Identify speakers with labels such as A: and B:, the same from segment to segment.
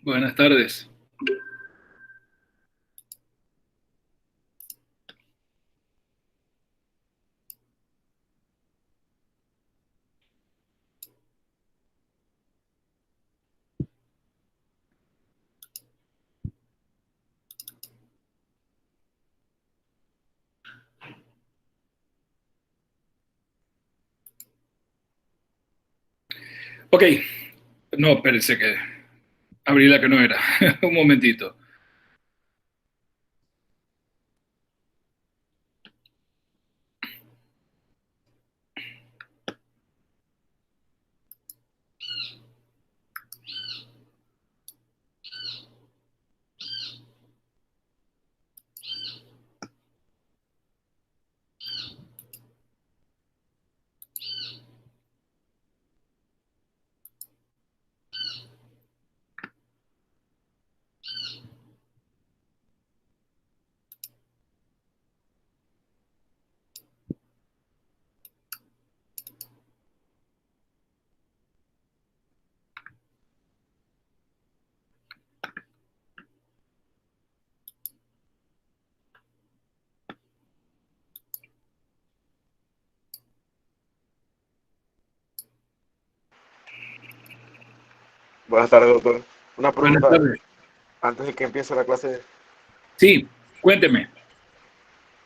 A: Buenas tardes. Ok, no, espérense que abrí la que no era. Un momentito.
B: Buenas tardes, doctor. Una
A: Buenas
B: pregunta
A: tardes.
B: antes de que empiece la clase.
A: Sí, cuénteme.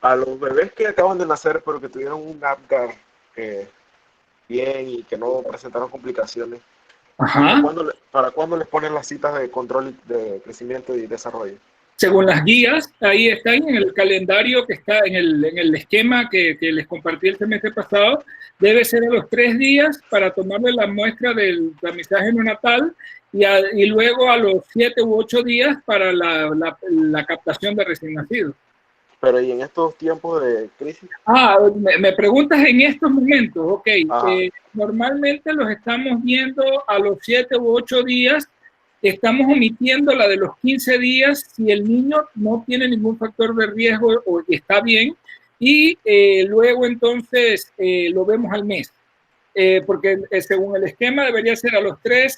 B: A los bebés que acaban de nacer pero que tuvieron un Apgar eh, bien y que no presentaron complicaciones,
A: Ajá.
B: ¿para cuándo les ponen las citas de control de crecimiento y desarrollo?
A: Según las guías, ahí están en el calendario que está en el esquema que les compartí el semestre pasado, debe ser a los 3 días para tomarle la muestra del tamizaje neonatal y luego a los 7 u 8 días para la captación de recién nacidos.
B: Pero y en estos tiempos de crisis,
A: Me preguntas en estos momentos, ok,
B: ajá,
A: normalmente los estamos viendo a los 7 u 8 días, estamos omitiendo la de los 15 días si el niño no tiene ningún factor de riesgo o está bien, y luego entonces lo vemos al mes, porque según el esquema debería ser a los 3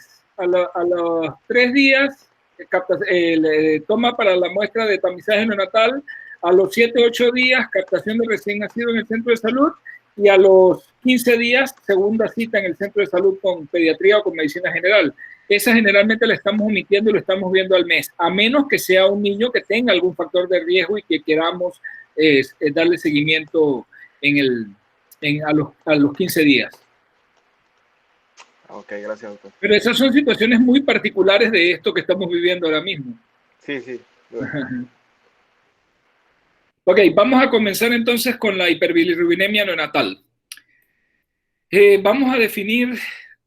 A: días, toma para la muestra de tamizaje neonatal, a los 7 u 8 días, captación de recién nacido en el centro de salud, y a los 15 días, segunda cita en el centro de salud con pediatría o con medicina general. Esa generalmente la estamos omitiendo y lo estamos viendo al mes, a menos que sea un niño que tenga algún factor de riesgo y que queramos darle seguimiento a los 15 días.
B: ok, gracias, doctor.
A: Pero esas son situaciones muy particulares de esto que estamos viviendo ahora mismo.
B: Sí, sí, bueno.
A: Ok, vamos a comenzar entonces con la hiperbilirrubinemia neonatal. Vamos a definir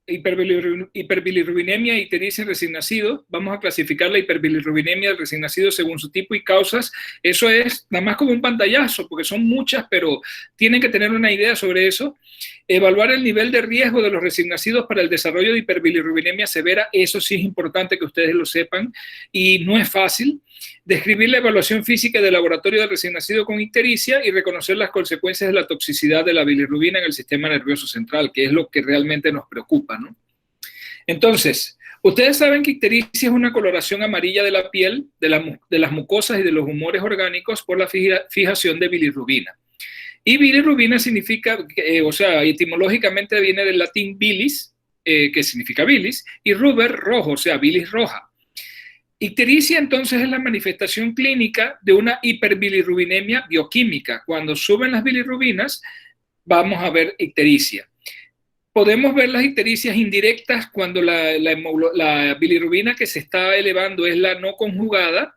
A: hiperbilirrubinemia e ictericia en recién nacido. Vamos a clasificar la hiperbilirrubinemia del recién nacido según su tipo y causas. Eso es nada más como un pantallazo, porque son muchas, pero tienen que tener una idea sobre eso. Evaluar el nivel de riesgo de los recién nacidos para el desarrollo de hiperbilirrubinemia severa, eso sí es importante que ustedes lo sepan y no es fácil. Describir la evaluación física del laboratorio del recién nacido con ictericia y reconocer las consecuencias de la toxicidad de la bilirrubina en el sistema nervioso central, que es lo que realmente nos preocupa, ¿no? Entonces, ustedes saben que ictericia es una coloración amarilla de la piel, de las mucosas y de los humores orgánicos por la fijación de bilirrubina. Y bilirrubina significa, o sea, etimológicamente viene del latín bilis, que significa bilis, y ruber, rojo, o sea, bilis roja. Ictericia entonces es la manifestación clínica de una hiperbilirrubinemia bioquímica. Cuando suben las bilirrubinas, vamos a ver ictericia. Podemos ver las ictericias indirectas cuando la bilirrubina que se está elevando es la no conjugada,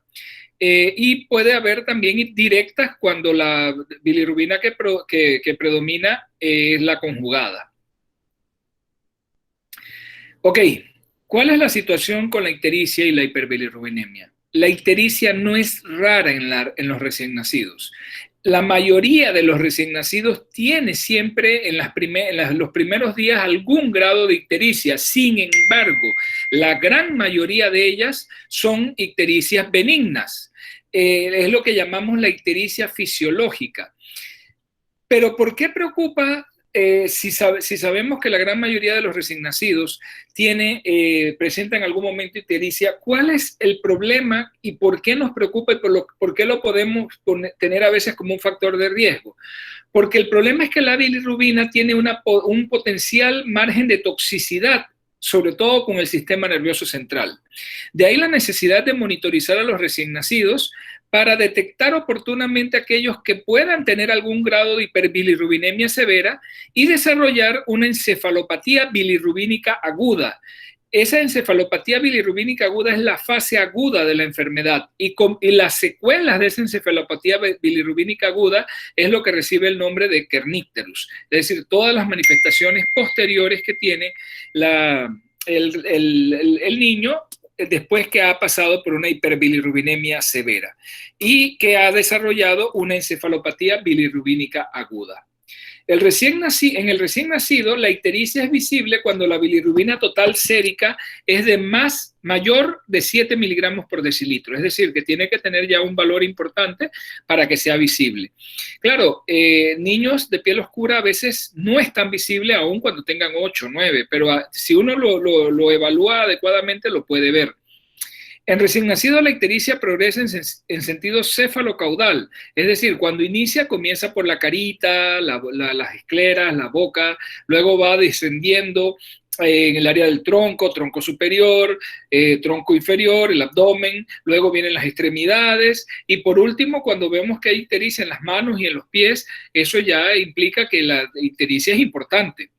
A: y puede haber también directas cuando la bilirrubina que predomina es la conjugada. Ok, ¿cuál es la situación con la ictericia y la hiperbilirrubinemia? La ictericia no es rara en los recién nacidos. La mayoría de los recién nacidos tiene siempre los primeros días algún grado de ictericia. Sin embargo, la gran mayoría de ellas son ictericias benignas. Es lo que llamamos la ictericia fisiológica. Pero ¿por qué preocupa si sabemos que la gran mayoría de los recién nacidos presenta en algún momento ictericia, ¿cuál es el problema y por qué nos preocupa y por qué lo podemos tener a veces como un factor de riesgo? Porque el problema es que la bilirrubina tiene un potencial margen de toxicidad, sobre todo con el sistema nervioso central. De ahí la necesidad de monitorizar a los recién nacidos para detectar oportunamente aquellos que puedan tener algún grado de hiperbilirrubinemia severa y desarrollar una encefalopatía bilirrubínica aguda. Esa encefalopatía bilirrubínica aguda es la fase aguda de la enfermedad y las secuelas de esa encefalopatía bilirrubínica aguda es lo que recibe el nombre de kernicterus, es decir, todas las manifestaciones posteriores que tiene el niño después que ha pasado por una hiperbilirrubinemia severa y que ha desarrollado una encefalopatía bilirrubínica aguda. En el recién nacido, la ictericia es visible cuando la bilirrubina total sérica es mayor de 7 miligramos por decilitro, es decir, que tiene que tener ya un valor importante para que sea visible. Claro, niños de piel oscura a veces no es tan visible aún cuando tengan 8 o 9, pero si uno lo evalúa adecuadamente lo puede ver. En recién nacido la ictericia progresa en sentido cefalocaudal, es decir, cuando inicia comienza por la carita, las escleras, la boca, luego va descendiendo en el área del tronco superior, tronco inferior, el abdomen, luego vienen las extremidades y por último cuando vemos que hay ictericia en las manos y en los pies, eso ya implica que la ictericia es importante.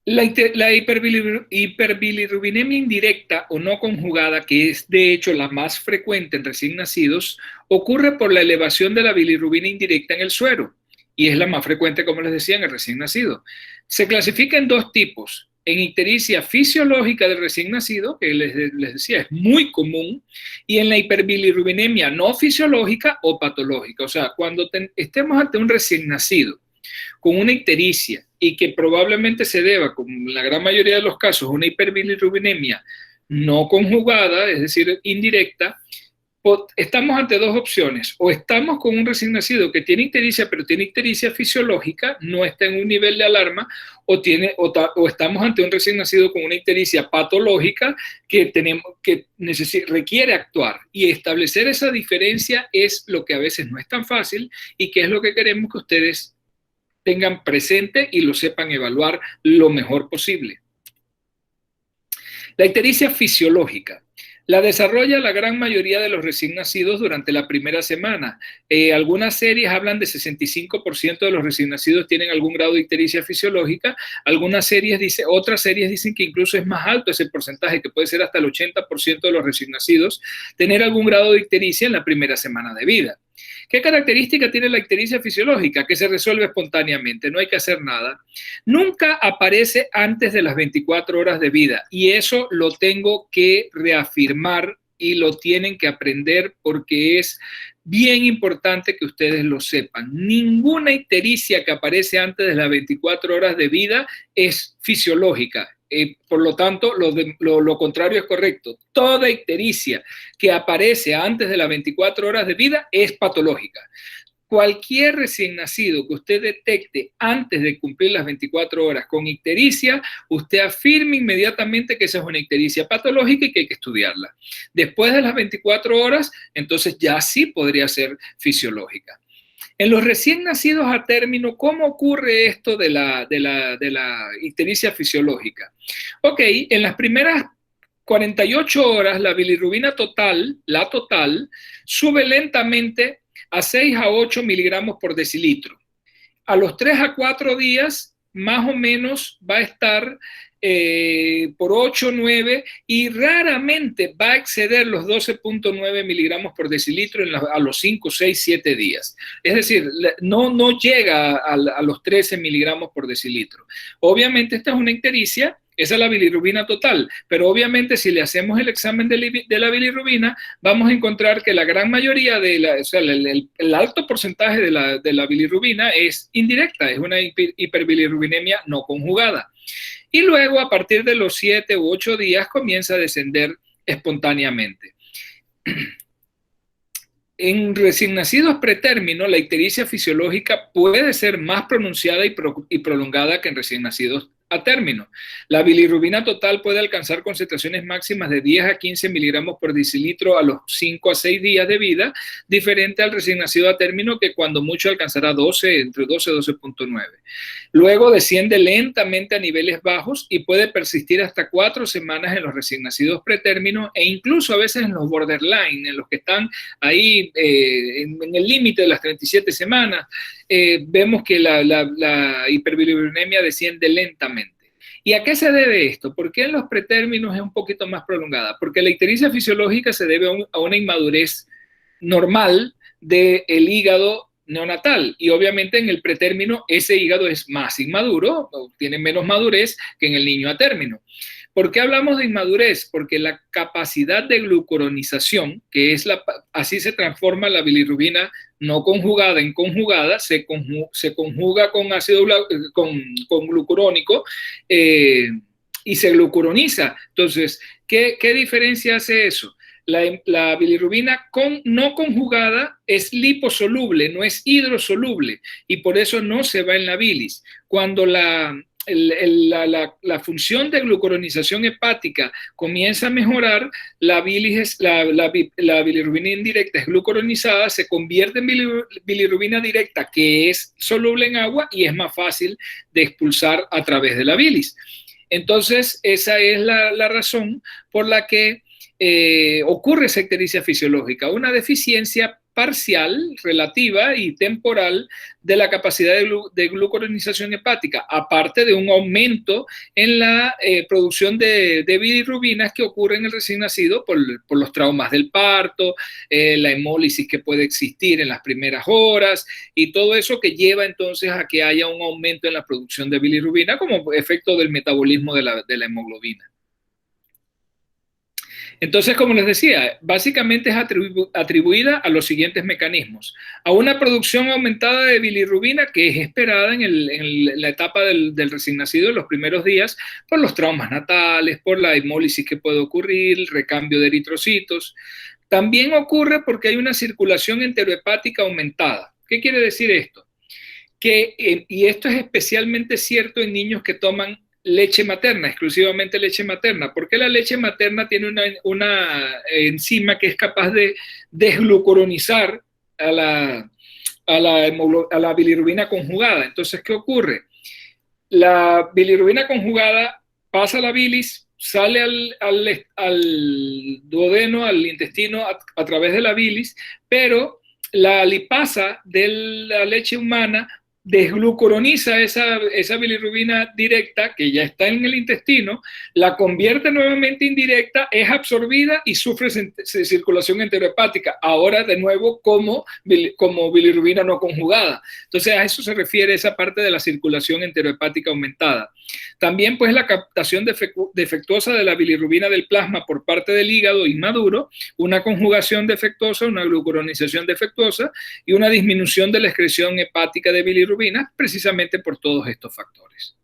A: La hiperbilirrubinemia indirecta o no conjugada, que es de hecho la más frecuente en recién nacidos, ocurre por la elevación de la bilirrubina indirecta en el suero y es la más frecuente, como les decía, en el recién nacido. Se clasifica en dos tipos: en ictericia fisiológica del recién nacido, que les decía es muy común, y en la hiperbilirrubinemia no fisiológica o patológica. O sea, cuando estemos ante un recién nacido con una ictericia y que probablemente se deba, como en la gran mayoría de los casos, una hiperbilirrubinemia no conjugada, es decir, indirecta, estamos ante dos opciones: o estamos con un recién nacido que tiene ictericia, pero tiene ictericia fisiológica, no está en un nivel de alarma, o estamos ante un recién nacido con una ictericia patológica que requiere actuar. Y establecer esa diferencia es lo que a veces no es tan fácil y que es lo que queremos que ustedes tengan presente y lo sepan evaluar lo mejor posible. La ictericia fisiológica la desarrolla la gran mayoría de los recién nacidos durante la primera semana. Algunas series hablan de 65% de los recién nacidos tienen algún grado de ictericia fisiológica. Otras series dicen que incluso es más alto ese porcentaje, que puede ser hasta el 80% de los recién nacidos tener algún grado de ictericia en la primera semana de vida. ¿Qué característica tiene la ictericia fisiológica? Que se resuelve espontáneamente, no hay que hacer nada. Nunca aparece antes de las 24 horas de vida y eso lo tengo que reafirmar y lo tienen que aprender porque es bien importante que ustedes lo sepan. Ninguna ictericia que aparece antes de las 24 horas de vida es fisiológica. Por lo tanto, lo contrario es correcto. Toda ictericia que aparece antes de las 24 horas de vida es patológica. Cualquier recién nacido que usted detecte antes de cumplir las 24 horas con ictericia, usted afirme inmediatamente que esa es una ictericia patológica y que hay que estudiarla. Después de las 24 horas, entonces ya sí podría ser fisiológica. En los recién nacidos a término, ¿cómo ocurre esto de la ictericia fisiológica? Ok, en las primeras 48 horas la bilirrubina total, sube lentamente a 6 a 8 miligramos por decilitro. A los 3 a 4 días, más o menos, va a estar por 8 o 9 y raramente va a exceder los 12.9 miligramos por decilitro a los 5, 6, 7 días. Es decir, no llega a los 13 miligramos por decilitro. Obviamente esta es una ictericia. Esa es la bilirrubina total, pero obviamente si le hacemos el examen de la bilirrubina, vamos a encontrar que la gran mayoría el alto porcentaje de la bilirrubina es indirecta, es una hiperbilirrubinemia no conjugada. Y luego, a partir de los 7 u 8 días, comienza a descender espontáneamente. En recién nacidos pretérmino, la ictericia fisiológica puede ser más pronunciada y prolongada que en recién nacidos a término. La bilirrubina total puede alcanzar concentraciones máximas de 10 a 15 miligramos por decilitro a los 5 a 6 días de vida, diferente al recién nacido a término, que cuando mucho alcanzará 12, entre 12 y 12.9. Luego desciende lentamente a niveles bajos y puede persistir hasta 4 semanas en los recién nacidos pretérmino e incluso a veces en los borderline, en los que están ahí en el límite de las 37 semanas. Vemos que la hiperbilirubinemia desciende lentamente. ¿Y a qué se debe esto? ¿Por qué en los pretérminos es un poquito más prolongada? Porque la ictericia fisiológica se debe a una inmadurez normal del hígado neonatal, y obviamente en el pretérmino ese hígado es más inmaduro, tiene menos madurez que en el niño a término. ¿Por qué hablamos de inmadurez? Porque la capacidad de glucuronización, que es así se transforma la bilirrubina no conjugada en conjugada, se conjuga con ácido con glucurónico y se glucuroniza. Entonces, ¿qué diferencia hace eso? La bilirrubina no conjugada es liposoluble, no es hidrosoluble, y por eso no se va en la bilis. Cuando la función de glucuronización hepática comienza a mejorar, la bilirrubina indirecta es glucuronizada, se convierte en bilirrubina directa, que es soluble en agua y es más fácil de expulsar a través de la bilis. Entonces, esa es la razón por la que ocurre esa ictericia fisiológica, una deficiencia parcial, relativa y temporal de la capacidad de glucuronización hepática, aparte de un aumento en la producción de bilirrubinas que ocurre en el recién nacido por los traumas del parto, la hemólisis que puede existir en las primeras horas y todo eso que lleva entonces a que haya un aumento en la producción de bilirrubina como efecto del metabolismo de la hemoglobina. Entonces, como les decía, básicamente es atribuida a los siguientes mecanismos: a una producción aumentada de bilirrubina que es esperada en la etapa del recién nacido, en los primeros días, por los traumas natales, por la hemólisis que puede ocurrir, el recambio de eritrocitos. También ocurre porque hay una circulación enterohepática aumentada. ¿Qué quiere decir esto? Y esto es especialmente cierto en niños que toman leche materna, exclusivamente leche materna, porque la leche materna tiene una enzima que es capaz de desglucuronizar a la bilirrubina conjugada. Entonces, ¿qué ocurre? La bilirrubina conjugada pasa a la bilis, sale al duodeno, al intestino a través de la bilis, pero la lipasa de la leche humana desglucuroniza esa bilirrubina directa que ya está en el intestino, la convierte nuevamente indirecta, es absorbida y sufre circulación enterohepática, ahora de nuevo como bilirrubina no conjugada. Entonces a eso se refiere esa parte de la circulación enterohepática aumentada. También pues la captación defectuosa de la bilirrubina del plasma por parte del hígado inmaduro, una conjugación defectuosa, una glucuronización defectuosa y una disminución de la excreción hepática de bilirrubina, precisamente por todos estos factores.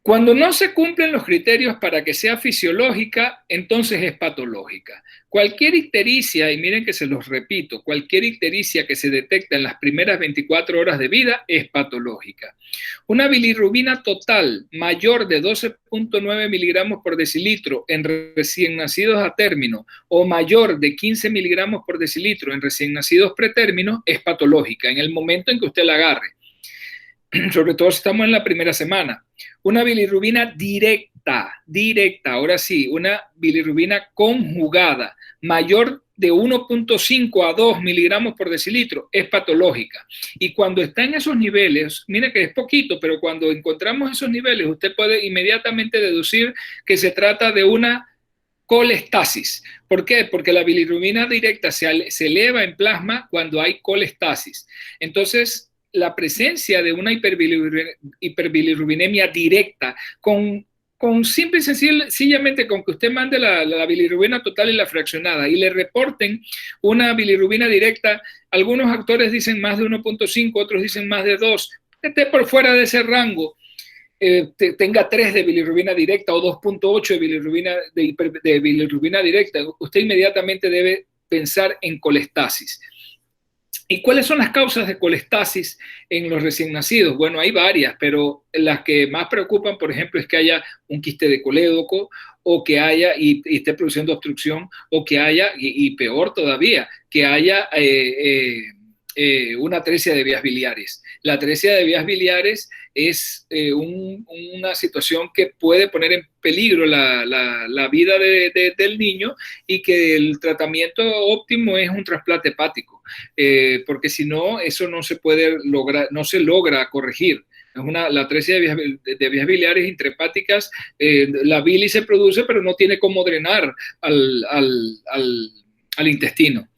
A: Cuando no se cumplen los criterios para que sea fisiológica, entonces es patológica. Cualquier ictericia, y miren que se los repito, cualquier ictericia que se detecta en las primeras 24 horas de vida es patológica. Una bilirrubina total mayor de 12.9 miligramos por decilitro en recién nacidos a término o mayor de 15 miligramos por decilitro en recién nacidos pretérmino es patológica en el momento en que usted la agarre. Sobre todo si estamos en la primera semana. Una bilirrubina directa, ahora sí, una bilirrubina conjugada, mayor de 1.5 a 2 miligramos por decilitro, es patológica. Y cuando está en esos niveles, mire que es poquito, pero cuando encontramos esos niveles, usted puede inmediatamente deducir que se trata de una colestasis. ¿Por qué? Porque la bilirrubina directa se eleva en plasma cuando hay colestasis. Entonces, la presencia de una hiperbilirrubinemia directa con simple y sencillamente con que usted mande la bilirrubina total y la fraccionada y le reporten una bilirrubina directa, algunos actores dicen más de 1.5, otros dicen más de 2, esté por fuera de ese rango, tenga 3 de bilirrubina directa o 2.8 de bilirrubina directa, usted inmediatamente debe pensar en colestasis. ¿Y cuáles son las causas de colestasis en los recién nacidos? Bueno, hay varias, pero las que más preocupan, por ejemplo, es que haya un quiste de colédoco, o que haya y esté produciendo obstrucción, o que haya, y peor todavía, que haya una atresia de vías biliares. La atresia de vías biliares es una situación que puede poner en peligro la vida del niño, y que el tratamiento óptimo es un trasplante hepático, porque si no, eso no se puede lograr, no se logra corregir. La atresia de vías biliares intrahepáticas, la bilis se produce, pero no tiene cómo drenar al intestino.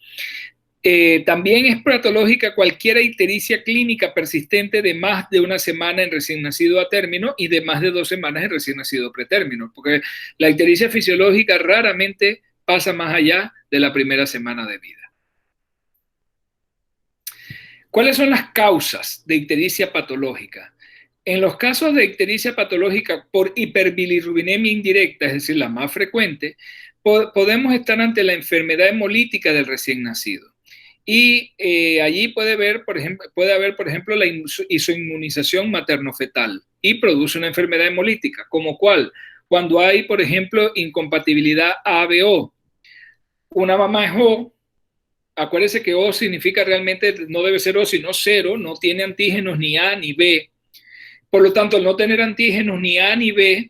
A: También es patológica cualquier ictericia clínica persistente de más de una semana en recién nacido a término y de más de 2 semanas en recién nacido pretérmino, porque la ictericia fisiológica raramente pasa más allá de la primera semana de vida. ¿Cuáles son las causas de ictericia patológica? En los casos de ictericia patológica por hiperbilirrubinemia indirecta, es decir, la más frecuente, podemos estar ante la enfermedad hemolítica del recién nacido. Y allí puede haber, por ejemplo, la isoinmunización materno-fetal, y produce una enfermedad hemolítica, como cuál, cuando hay, por ejemplo, incompatibilidad A-B-O. Una mamá es O. Acuérdense que O significa realmente, no debe ser O, sino cero, no tiene antígenos ni A ni B. Por lo tanto, al no tener antígenos ni A ni B,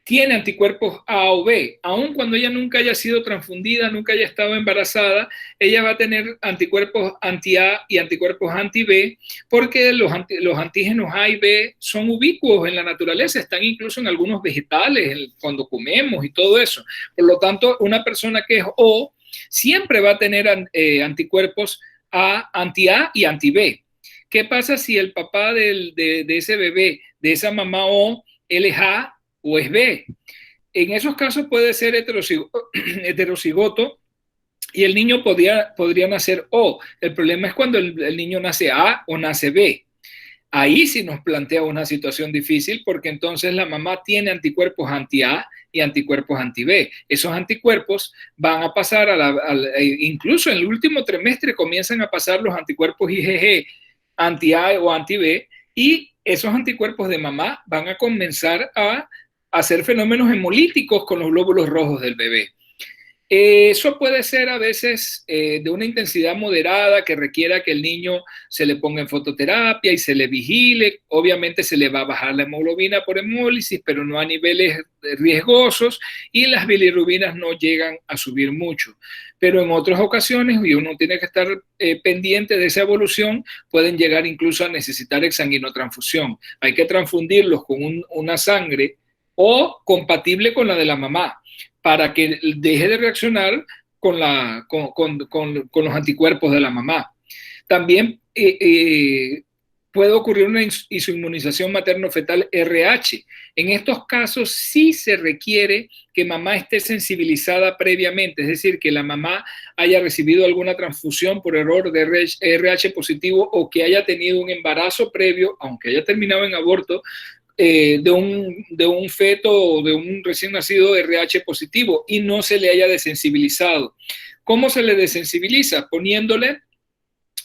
A: tiene anticuerpos A o B. Aun cuando ella nunca haya sido transfundida, nunca haya estado embarazada, ella va a tener anticuerpos anti-A y anticuerpos anti-B, porque los antígenos A y B son ubicuos en la naturaleza, están incluso en algunos vegetales, cuando comemos y todo eso. Por lo tanto, una persona que es O siempre va a tener anticuerpos anti-A y anti-B. ¿Qué pasa si el papá de ese bebé, de esa mamá O, él es A o es B? En esos casos puede ser heterocigoto y el niño podría nacer O. El problema es cuando el niño nace A o nace B. Ahí sí nos plantea una situación difícil, porque entonces la mamá tiene anticuerpos anti-A y anticuerpos anti-B. Esos anticuerpos van a pasar incluso en el último trimestre comienzan a pasar los anticuerpos IgG anti-A o anti-B, y esos anticuerpos de mamá van a comenzar a hacer fenómenos hemolíticos con los glóbulos rojos del bebé. Eso puede ser a veces de una intensidad moderada, que requiera que el niño se le ponga en fototerapia y se le vigile. Obviamente se le va a bajar la hemoglobina por hemólisis, pero no a niveles riesgosos, y las bilirrubinas no llegan a subir mucho. Pero en otras ocasiones, y uno tiene que estar pendiente de esa evolución, pueden llegar incluso a necesitar exsanguinotransfusión. Hay que transfundirlos con una sangre o compatible con la de la mamá, para que deje de reaccionar con los anticuerpos de la mamá. También puede ocurrir una isoinmunización materno-fetal RH. En estos casos sí se requiere que mamá esté sensibilizada previamente, es decir, que la mamá haya recibido alguna transfusión por error de RH positivo, o que haya tenido un embarazo previo, aunque haya terminado en aborto, de un feto o de un recién nacido RH positivo, y no se le haya desensibilizado. ¿Cómo se le desensibiliza? Poniéndole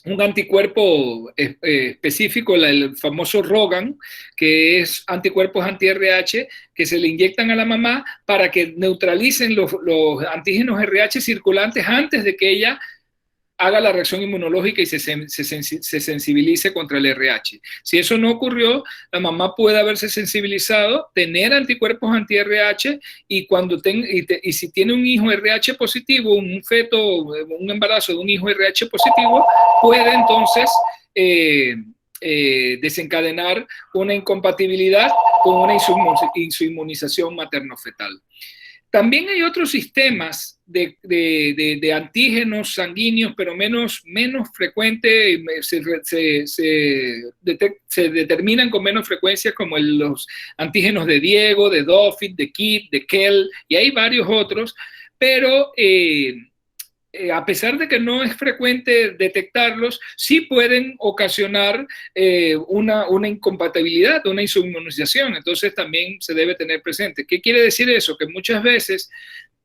A: un anticuerpo específico, el famoso Rogan, que es anticuerpos anti-RH, que se le inyectan a la mamá para que neutralicen los antígenos RH circulantes antes de que ella haga la reacción inmunológica y se sensibilice contra el RH. Si eso no ocurrió, la mamá puede haberse sensibilizado, tener anticuerpos anti-RH, y si tiene un hijo RH positivo, un feto, un embarazo de un hijo RH positivo, puede entonces desencadenar una incompatibilidad con una inmunización materno-fetal. También hay otros sistemas de antígenos sanguíneos, pero menos frecuentes, se determinan con menos frecuencia, como los antígenos de Diego, de Doffitt, de Kidd, de Kell, y hay varios otros, pero a pesar de que no es frecuente detectarlos, sí pueden ocasionar una incompatibilidad, una inmunización. Entonces también se debe tener presente. ¿Qué quiere decir eso? Que muchas veces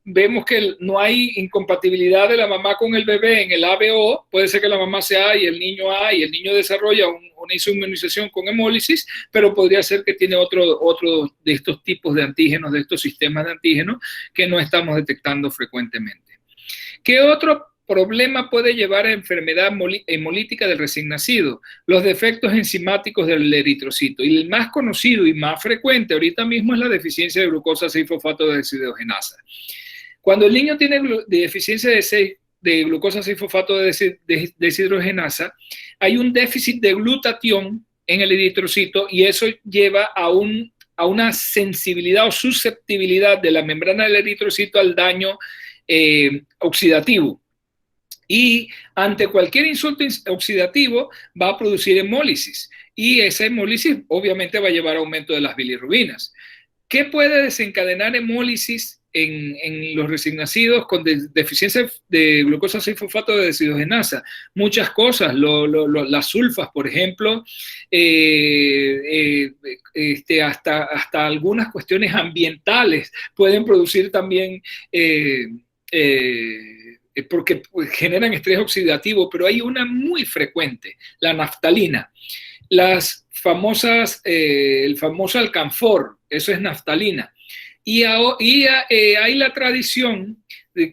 A: vemos que no hay incompatibilidad de la mamá con el bebé en el ABO, puede ser que la mamá sea A y el niño A y el niño desarrolla una inmunización con hemólisis, pero podría ser que tiene otro de estos tipos de antígenos, de estos sistemas de antígenos que no estamos detectando frecuentemente. ¿Qué otro problema puede llevar a enfermedad hemolítica del recién nacido? Los defectos enzimáticos del eritrocito. Y el más conocido y más frecuente ahorita mismo es la deficiencia de glucosa 6-fosfato deshidrogenasa. Cuando el niño tiene deficiencia de glucosa 6-fosfato deshidrogenasa, hay un déficit de glutatión en el eritrocito y eso lleva a una sensibilidad o susceptibilidad de la membrana del eritrocito al daño oxidativo. Y ante cualquier insulto oxidativo va a producir hemólisis. Y esa hemólisis obviamente va a llevar a aumento de las bilirrubinas. ¿Qué puede desencadenar hemólisis en los recién nacidos con deficiencia de glucosa 6-fosfato deshidrogenasa? Muchas cosas, las sulfas, por ejemplo, hasta algunas cuestiones ambientales pueden producir también, porque generan estrés oxidativo, pero hay una muy frecuente, la naftalina. El famoso alcanfor, eso es naftalina. Y hay la tradición,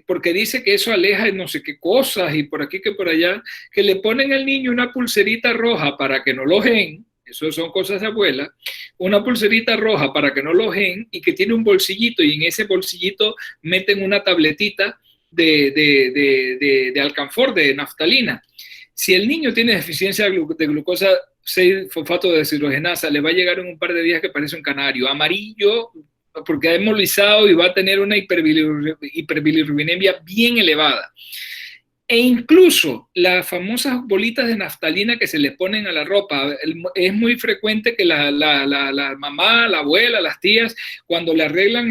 A: porque dice que eso aleja de no sé qué cosas y por aquí que por allá, que le ponen al niño una pulserita roja para que no lo gen, eso son cosas de abuela, una pulserita roja para que no lo gen y que tiene un bolsillito y en ese bolsillito meten una tabletita de alcanfor, de naftalina. Si el niño tiene deficiencia de glucosa 6-fosfato deshidrogenasa, le va a llegar en un par de días que parece un canario, amarillo, porque ha hemolizado y va a tener una hiperbilirrubinemia bien elevada. E incluso las famosas bolitas de naftalina que se les ponen a la ropa, es muy frecuente que la mamá, la abuela, las tías, cuando le arreglan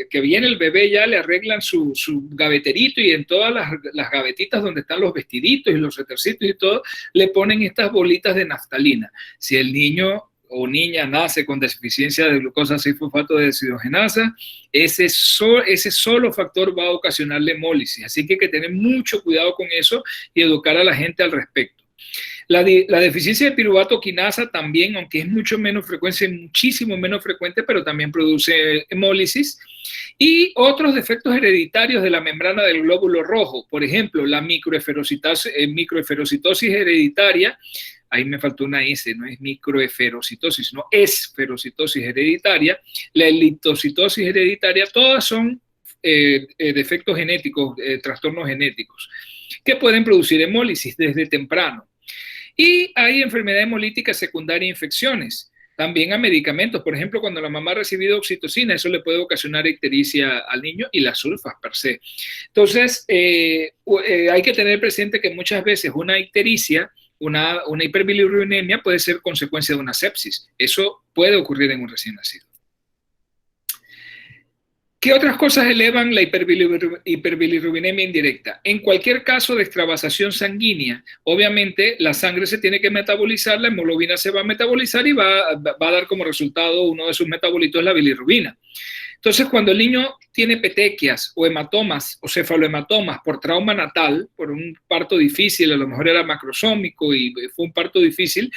A: que viene el bebé ya le arreglan su gaveterito y en todas las gavetitas donde están los vestiditos y los suétercitos y todo, le ponen estas bolitas de naftalina. Si el niño o niña nace con deficiencia de glucosa 6-fosfato deshidrogenasa, ese solo factor va a ocasionarle hemólisis. Así que hay que tener mucho cuidado con eso y educar a la gente al respecto. La deficiencia de piruvato quinasa también, aunque es mucho menos frecuente, muchísimo menos frecuente, pero también produce hemólisis. Y otros defectos hereditarios de la membrana del glóbulo rojo, por ejemplo, la microeferocitosis hereditaria. Ahí me faltó una S, no es microeferocitosis, no es ferocitosis hereditaria, la eliptocitosis hereditaria, todas son defectos genéticos, trastornos genéticos, que pueden producir hemólisis desde temprano. Y hay enfermedad hemolítica secundaria e infecciones, también a medicamentos. Por ejemplo, cuando la mamá ha recibido oxitocina, eso le puede ocasionar ictericia al niño y las sulfas per se. Entonces, hay que tener presente que muchas veces una ictericia, una hiperbilirrubinemia puede ser consecuencia de una sepsis. Eso puede ocurrir en un recién nacido. ¿Qué otras cosas elevan la hiperbilirrubinemia indirecta? En cualquier caso de extravasación sanguínea, obviamente la sangre se tiene que metabolizar, la hemoglobina se va a metabolizar y va a dar como resultado uno de sus metabolitos, la bilirrubina. Entonces, cuando el niño tiene petequias o hematomas o cefalohematomas por trauma natal, por un parto difícil, a lo mejor era macrosómico y fue un parto difícil,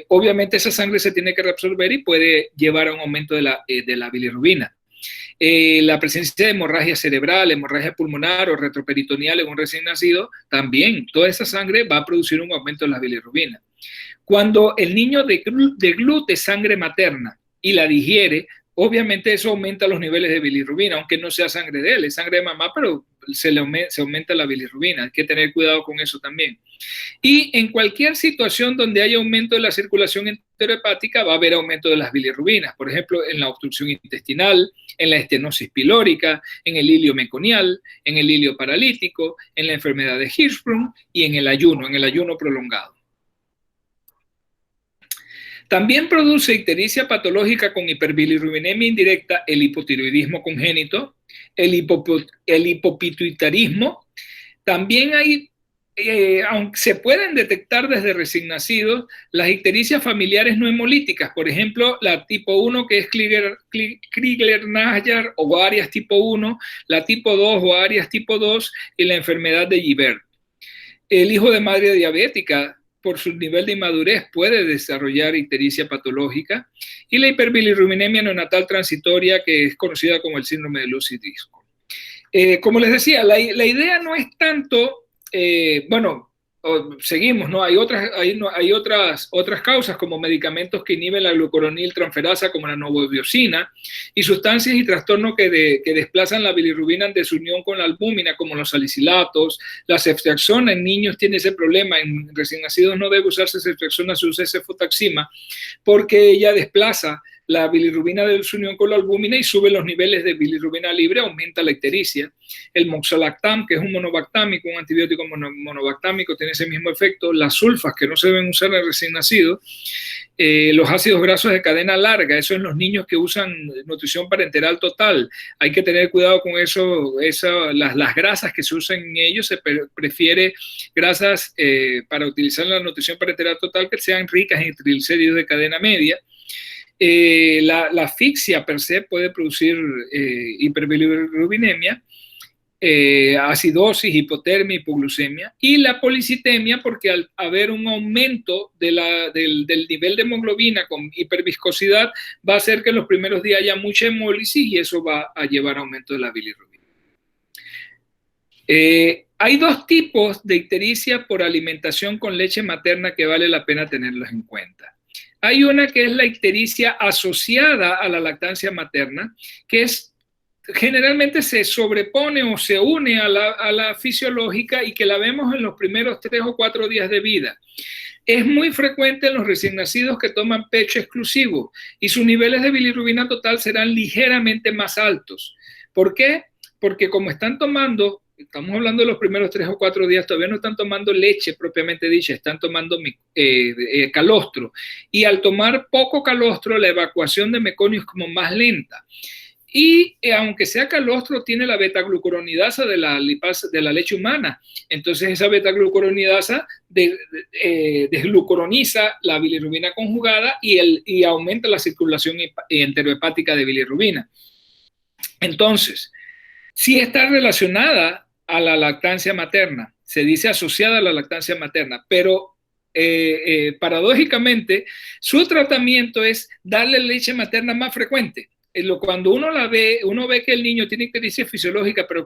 A: obviamente esa sangre se tiene que reabsorber y puede llevar a un aumento de la bilirrubina. La presencia de hemorragia cerebral, hemorragia pulmonar o retroperitoneal en un recién nacido, también toda esa sangre va a producir un aumento de la bilirrubina. Cuando el niño deglute sangre materna y la digiere, obviamente eso aumenta los niveles de bilirrubina, aunque no sea sangre de él, es sangre de mamá, pero se aumenta la bilirrubina. Hay que tener cuidado con eso también. Y en cualquier situación donde haya aumento de la circulación enterohepática va a haber aumento de las bilirrubinas, por ejemplo, en la obstrucción intestinal, en la estenosis pilórica, en el hilio meconial, en el hilio paralítico, en la enfermedad de Hirschsprung y en el ayuno prolongado. También produce ictericia patológica con hiperbilirrubinemia indirecta el hipotiroidismo congénito, el hipopituitarismo. También hay aunque se pueden detectar desde recién nacidos, las ictericias familiares no hemolíticas, por ejemplo, la tipo 1 que es Crigler-Najjar o Arias tipo 1, la tipo 2 o Arias tipo 2 y la enfermedad de Gibert. El hijo de madre diabética, por su nivel de inmadurez, puede desarrollar ictericia patológica, y la hiperbilirrubinemia neonatal transitoria, que es conocida como el síndrome de Lucey-Driscoll. Como les decía, la idea no es tanto, bueno, seguimos, ¿no? Hay otras causas como medicamentos que inhiben la glucuroniltransferasa como la novobiosina y sustancias y trastornos que desplazan la bilirrubina en desunión con la albúmina como los salicilatos. La ceftriaxona en niños tiene ese problema, en recién nacidos no debe usarse ceftriaxona, se usa cefotaxima porque ella desplaza la bilirrubina de desunión con la albúmina y sube los niveles de bilirrubina libre, aumenta la ictericia. El moxolactam, que es un monobactámico, un antibiótico monobactámico, tiene ese mismo efecto. Las sulfas, que no se deben usar en recién nacido. Los ácidos grasos de cadena larga, eso en los niños que usan nutrición parenteral total. Hay que tener cuidado con eso, las grasas que se usan en ellos, se prefiere grasas para utilizar en la nutrición parenteral total que sean ricas en triglicéridos de cadena media. La asfixia per se puede producir hiperbilirrubinemia, acidosis, hipotermia, hipoglucemia, y la policitemia porque al haber un aumento del nivel de hemoglobina con hiperviscosidad va a hacer que en los primeros días haya mucha hemólisis y eso va a llevar a aumento de la bilirrubina. Hay dos tipos de ictericia por alimentación con leche materna que vale la pena tenerlos en cuenta. Hay una que es la ictericia asociada a la lactancia materna, que generalmente se sobrepone o se une a la fisiológica y que la vemos en los primeros 3 o 4 días de vida. Es muy frecuente en los recién nacidos que toman pecho exclusivo y sus niveles de bilirrubina total serán ligeramente más altos. ¿Por qué? Porque como están tomando, estamos hablando de los primeros 3 o 4 días, todavía no están tomando leche propiamente dicha, están tomando calostro. Y al tomar poco calostro, la evacuación de meconio es como más lenta. Y aunque sea calostro, tiene la beta-glucuronidasa de la leche humana. Entonces esa beta-glucuronidasa desglucuroniza la bilirrubina conjugada y aumenta la circulación enterohepática de bilirrubina. Entonces, sí está relacionada a la lactancia materna, se dice asociada a la lactancia materna, pero paradójicamente su tratamiento es darle leche materna más frecuente. Cuando uno la ve, uno ve que el niño tiene ictericia fisiológica, pero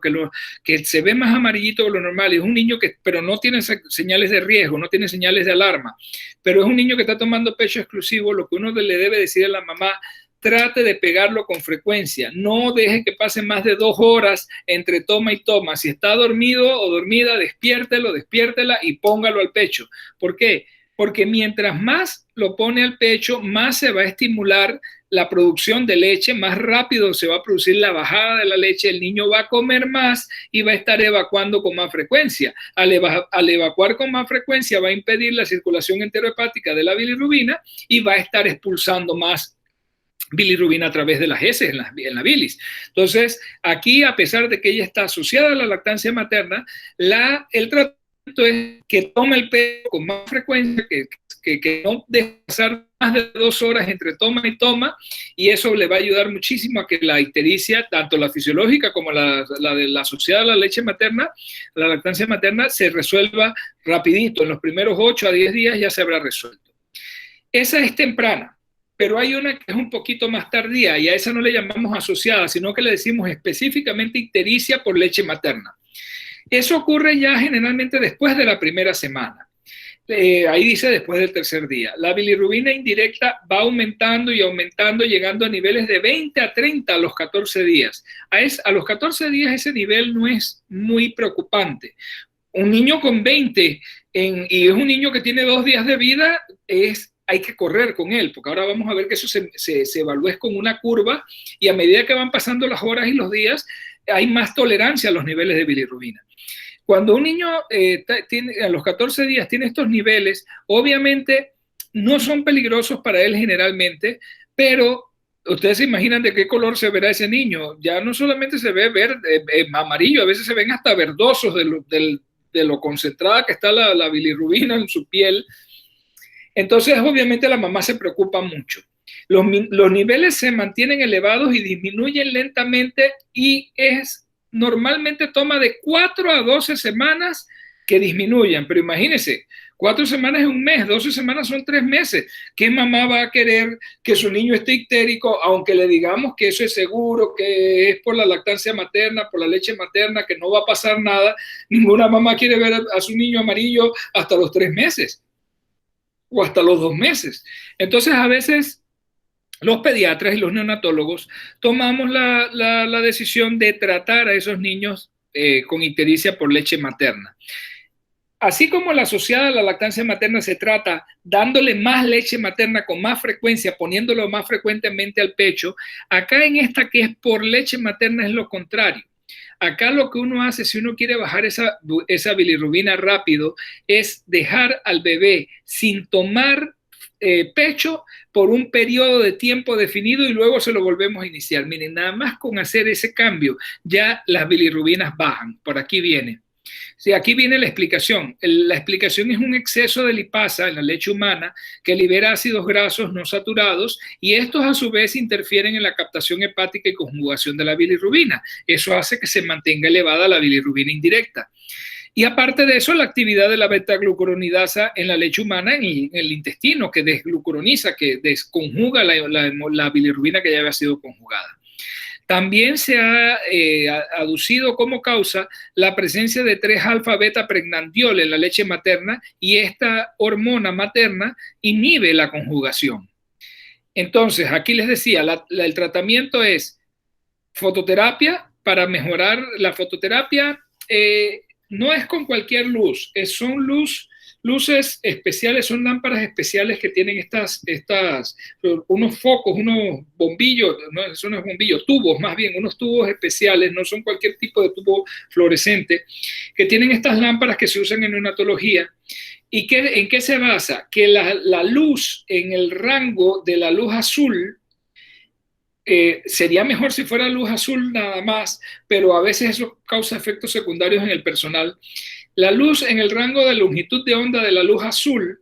A: que se ve más amarillito de lo normal, es un niño pero no tiene señales de riesgo, no tiene señales de alarma, pero es un niño que está tomando pecho exclusivo. Lo que uno le debe decir a la mamá: trate de pegarlo con frecuencia, no deje que pase más de 2 horas entre toma y toma. Si está dormido o dormida, despiértela y póngalo al pecho. ¿Por qué? Porque mientras más lo pone al pecho, más se va a estimular la producción de leche, más rápido se va a producir la bajada de la leche, el niño va a comer más y va a estar evacuando con más frecuencia. Al evacuar con más frecuencia va a impedir la circulación enterohepática de la bilirrubina y va a estar expulsando más bilirrubina a través de las heces en la bilis. Entonces, aquí, a pesar de que ella está asociada a la lactancia materna, el tratamiento es que tome el pecho con más frecuencia, que no deje pasar más de 2 horas entre toma y toma, y eso le va a ayudar muchísimo a que la ictericia, tanto la fisiológica como la asociada a la leche materna, la lactancia materna, se resuelva rapidito. En los primeros 8 a 10 días ya se habrá resuelto. Esa es temprana, pero hay una que es un poquito más tardía y a esa no le llamamos asociada, sino que le decimos específicamente ictericia por leche materna. Eso ocurre ya generalmente después de la primera semana. Ahí dice después del 3er día. La bilirrubina indirecta va aumentando y aumentando, llegando a niveles de 20 a 30 a los 14 días. A los 14 días ese nivel no es muy preocupante. Un niño con 20 y es un niño que tiene 2 días de vida, hay que correr con él, porque ahora vamos a ver que eso se evalúa con una curva y a medida que van pasando las horas y los días, hay más tolerancia a los niveles de bilirrubina. Cuando un niño a los 14 días tiene estos niveles, obviamente no son peligrosos para él generalmente, pero ustedes se imaginan de qué color se verá ese niño. Ya no solamente se ve verde, amarillo, a veces se ven hasta verdosos de lo concentrada que está la bilirrubina en su piel. Entonces, obviamente, la mamá se preocupa mucho. Los niveles se mantienen elevados y disminuyen lentamente y normalmente toma de 4 a 12 semanas que disminuyan. Pero imagínense, 4 semanas es un mes, 12 semanas son 3 meses. ¿Qué mamá va a querer que su niño esté ictérico, aunque le digamos que eso es seguro, que es por la lactancia materna, por la leche materna, que no va a pasar nada? Ninguna mamá quiere ver a su niño amarillo hasta los 3 meses o hasta los 2 meses. Entonces, a veces los pediatras y los neonatólogos tomamos la decisión de tratar a esos niños con ictericia por leche materna. Así como la asociada a la lactancia materna se trata dándole más leche materna con más frecuencia, poniéndolo más frecuentemente al pecho, acá en esta que es por leche materna es lo contrario. Acá lo que uno hace, si uno quiere bajar esa bilirrubina rápido, es dejar al bebé sin tomar pecho por un periodo de tiempo definido y luego se lo volvemos a iniciar. Miren, nada más con hacer ese cambio, ya las bilirrubinas bajan. Por aquí viene. Sí, aquí viene la explicación. La explicación es un exceso de lipasa en la leche humana que libera ácidos grasos no saturados y estos a su vez interfieren en la captación hepática y conjugación de la bilirrubina. Eso hace que se mantenga elevada la bilirrubina indirecta. Y aparte de eso, la actividad de la beta-glucuronidasa en la leche humana, en el intestino, que desglucuroniza, que desconjuga la bilirrubina que ya había sido conjugada. También se ha aducido como causa la presencia de 3-alfa-beta-pregnandiol en la leche materna y esta hormona materna inhibe la conjugación. Entonces, aquí les decía, el tratamiento es fototerapia para mejorar la fototerapia. No es con cualquier luz, son luces especiales, son lámparas especiales que tienen unos focos, unos bombillos, no son bombillos, tubos más bien, unos tubos especiales, no son cualquier tipo de tubo fluorescente, que tienen estas lámparas que se usan en neonatología. ¿Y en qué se basa? Que la luz en el rango de la luz azul, sería mejor si fuera luz azul nada más, pero a veces eso causa efectos secundarios en el personal. La luz en el rango de longitud de onda de la luz azul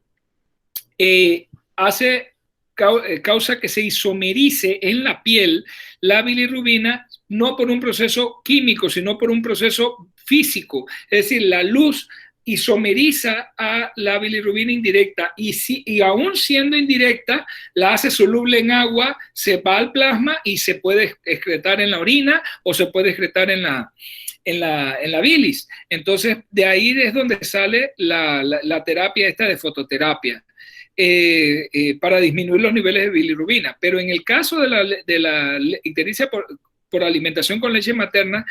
A: causa que se isomerice en la piel la bilirrubina, no por un proceso químico, sino por un proceso físico. Es decir, la luz isomeriza a la bilirrubina indirecta y aún siendo indirecta, la hace soluble en agua, se va al plasma y se puede excretar en la orina o se puede excretar en la bilis. Entonces, de ahí es donde sale la terapia esta de fototerapia. Para disminuir los niveles de bilirrubina. Pero en el caso de la ictericia por alimentación con leche materna,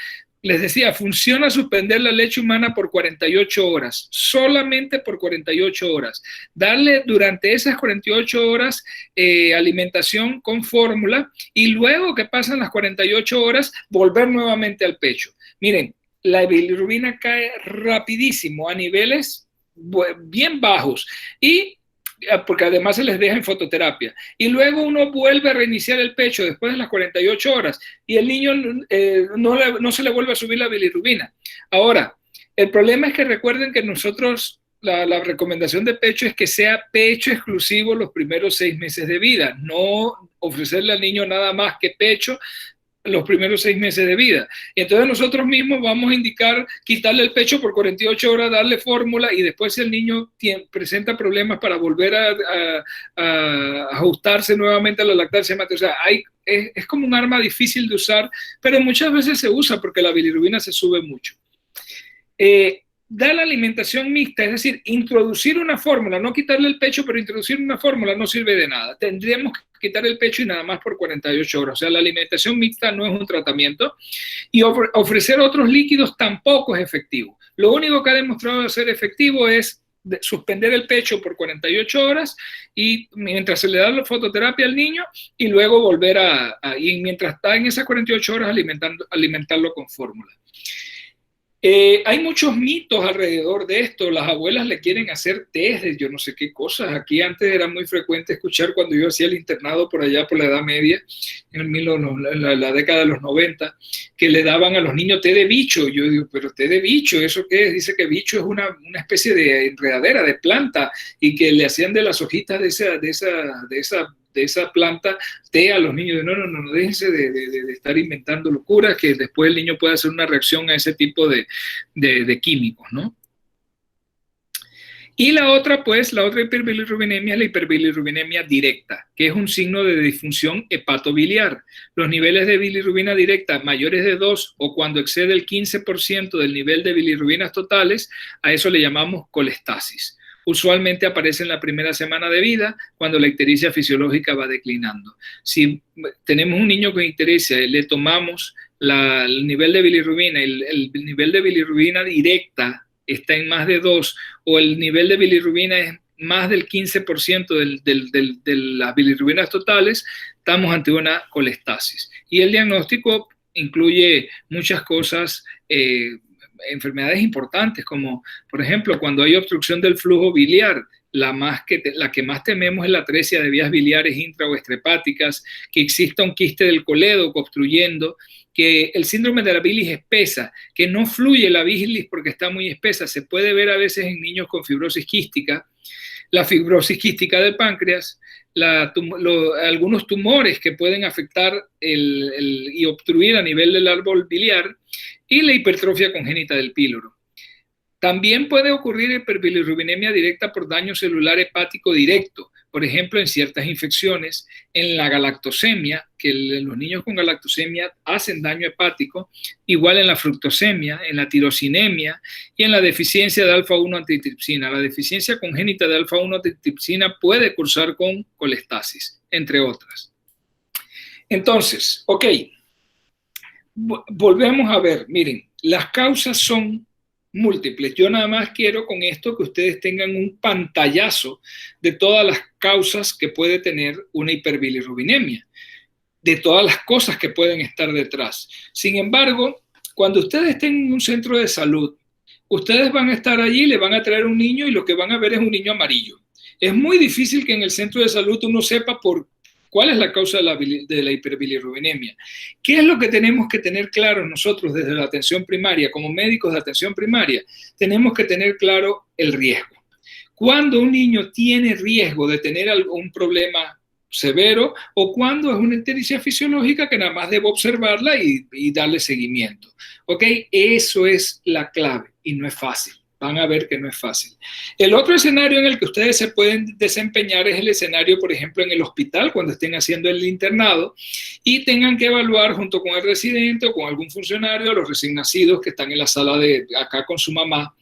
A: les decía, funciona suspender la leche humana por 48 horas, solamente por 48 horas. Darle durante esas 48 horas alimentación con fórmula y luego que pasan las 48 horas, volver nuevamente al pecho. Miren, la bilirrubina cae rapidísimo a niveles bien bajos y porque además se les deja en fototerapia. Y luego uno vuelve a reiniciar el pecho después de las 48 horas y el niño no se le vuelve a subir la bilirrubina. Ahora, el problema es que recuerden que nosotros, la recomendación de pecho es que sea pecho exclusivo los primeros 6 meses de vida, no ofrecerle al niño nada más que pecho los primeros 6 meses de vida. Y entonces nosotros mismos vamos a indicar quitarle el pecho por 48 horas, darle fórmula y después si el niño presenta problemas para volver a ajustarse nuevamente a la lactancia materna. O sea, es como un arma difícil de usar, pero muchas veces se usa porque la bilirrubina se sube mucho. Da la alimentación mixta, es decir, introducir una fórmula, no quitarle el pecho, pero introducir una fórmula no sirve de nada. Tendríamos que quitar el pecho y nada más por 48 horas. O sea, la alimentación mixta no es un tratamiento y ofrecer otros líquidos tampoco es efectivo. Lo único que ha demostrado ser efectivo es suspender el pecho por 48 horas y mientras se le da la fototerapia al niño y luego volver y mientras está en esas 48 horas alimentarlo con fórmula. Hay muchos mitos alrededor de esto. Las abuelas le quieren hacer test de yo no sé qué cosas. Aquí antes era muy frecuente escuchar cuando yo hacía el internado por allá por la Edad Media, en la década de los 90, que le daban a los niños té de bicho. Yo digo, pero té de bicho, ¿eso qué es? Dice que bicho es una especie de enredadera, de planta, y que le hacían de las hojitas de esa planta té a los niños. No, déjense de estar inventando locuras, que después el niño puede hacer una reacción a ese tipo de químicos, ¿no? Y la otra, pues, la otra hiperbilirrubinemia es la hiperbilirrubinemia directa, que es un signo de disfunción hepatobiliar. Los niveles de bilirrubina directa mayores de 2 o cuando excede el 15% del nivel de bilirrubinas totales, a eso le llamamos colestasis. Usualmente aparece en la primera semana de vida, cuando la ictericia fisiológica va declinando. Si tenemos un niño con ictericia y le tomamos el nivel de bilirrubina, el nivel de bilirrubina directa está en más de 2 o el nivel de bilirrubina es más del 15% de las bilirrubinas totales, estamos ante una colestasis. Y el diagnóstico incluye muchas cosas, enfermedades importantes, como por ejemplo cuando hay obstrucción del flujo biliar. La que más tememos es la atresia de vías biliares intra o extrahepáticas, que exista un quiste del colédoco obstruyendo, que el síndrome de la bilis espesa, que no fluye la bilis porque está muy espesa, se puede ver a veces en niños con fibrosis quística, la fibrosis quística del páncreas, algunos tumores que pueden afectar y obstruir a nivel del árbol biliar, y la hipertrofia congénita del píloro. También puede ocurrir hiperbilirrubinemia directa por daño celular hepático directo, por ejemplo, en ciertas infecciones, en la galactosemia, que los niños con galactosemia hacen daño hepático, igual en la fructosemia, en la tirosinemia y en la deficiencia de alfa-1 antitripsina. La deficiencia congénita de alfa-1 antitripsina puede cursar con colestasis, entre otras. Entonces, ok, volvemos a ver, miren, las causas son múltiples. Yo nada más quiero con esto que ustedes tengan un pantallazo de todas las causas que puede tener una hiperbilirrubinemia, de todas las cosas que pueden estar detrás. Sin embargo, cuando ustedes estén en un centro de salud, ustedes van a estar allí, le van a traer un niño y lo que van a ver es un niño amarillo. Es muy difícil que en el centro de salud uno sepa cuál es la causa de la hiperbilirrubinemia. ¿Qué es lo que tenemos que tener claro nosotros desde la atención primaria, como médicos de atención primaria? Tenemos que tener claro el riesgo. Cuando un niño tiene riesgo de tener algún problema severo o cuando es una ictericia fisiológica que nada más debo observarla y darle seguimiento. ¿Ok? Eso es la clave y no es fácil. Van a ver que no es fácil. El otro escenario en el que ustedes se pueden desempeñar es el escenario, por ejemplo, en el hospital, cuando estén haciendo el internado y tengan que evaluar junto con el residente o con algún funcionario a los recién nacidos que están en la sala de acá con su mamá.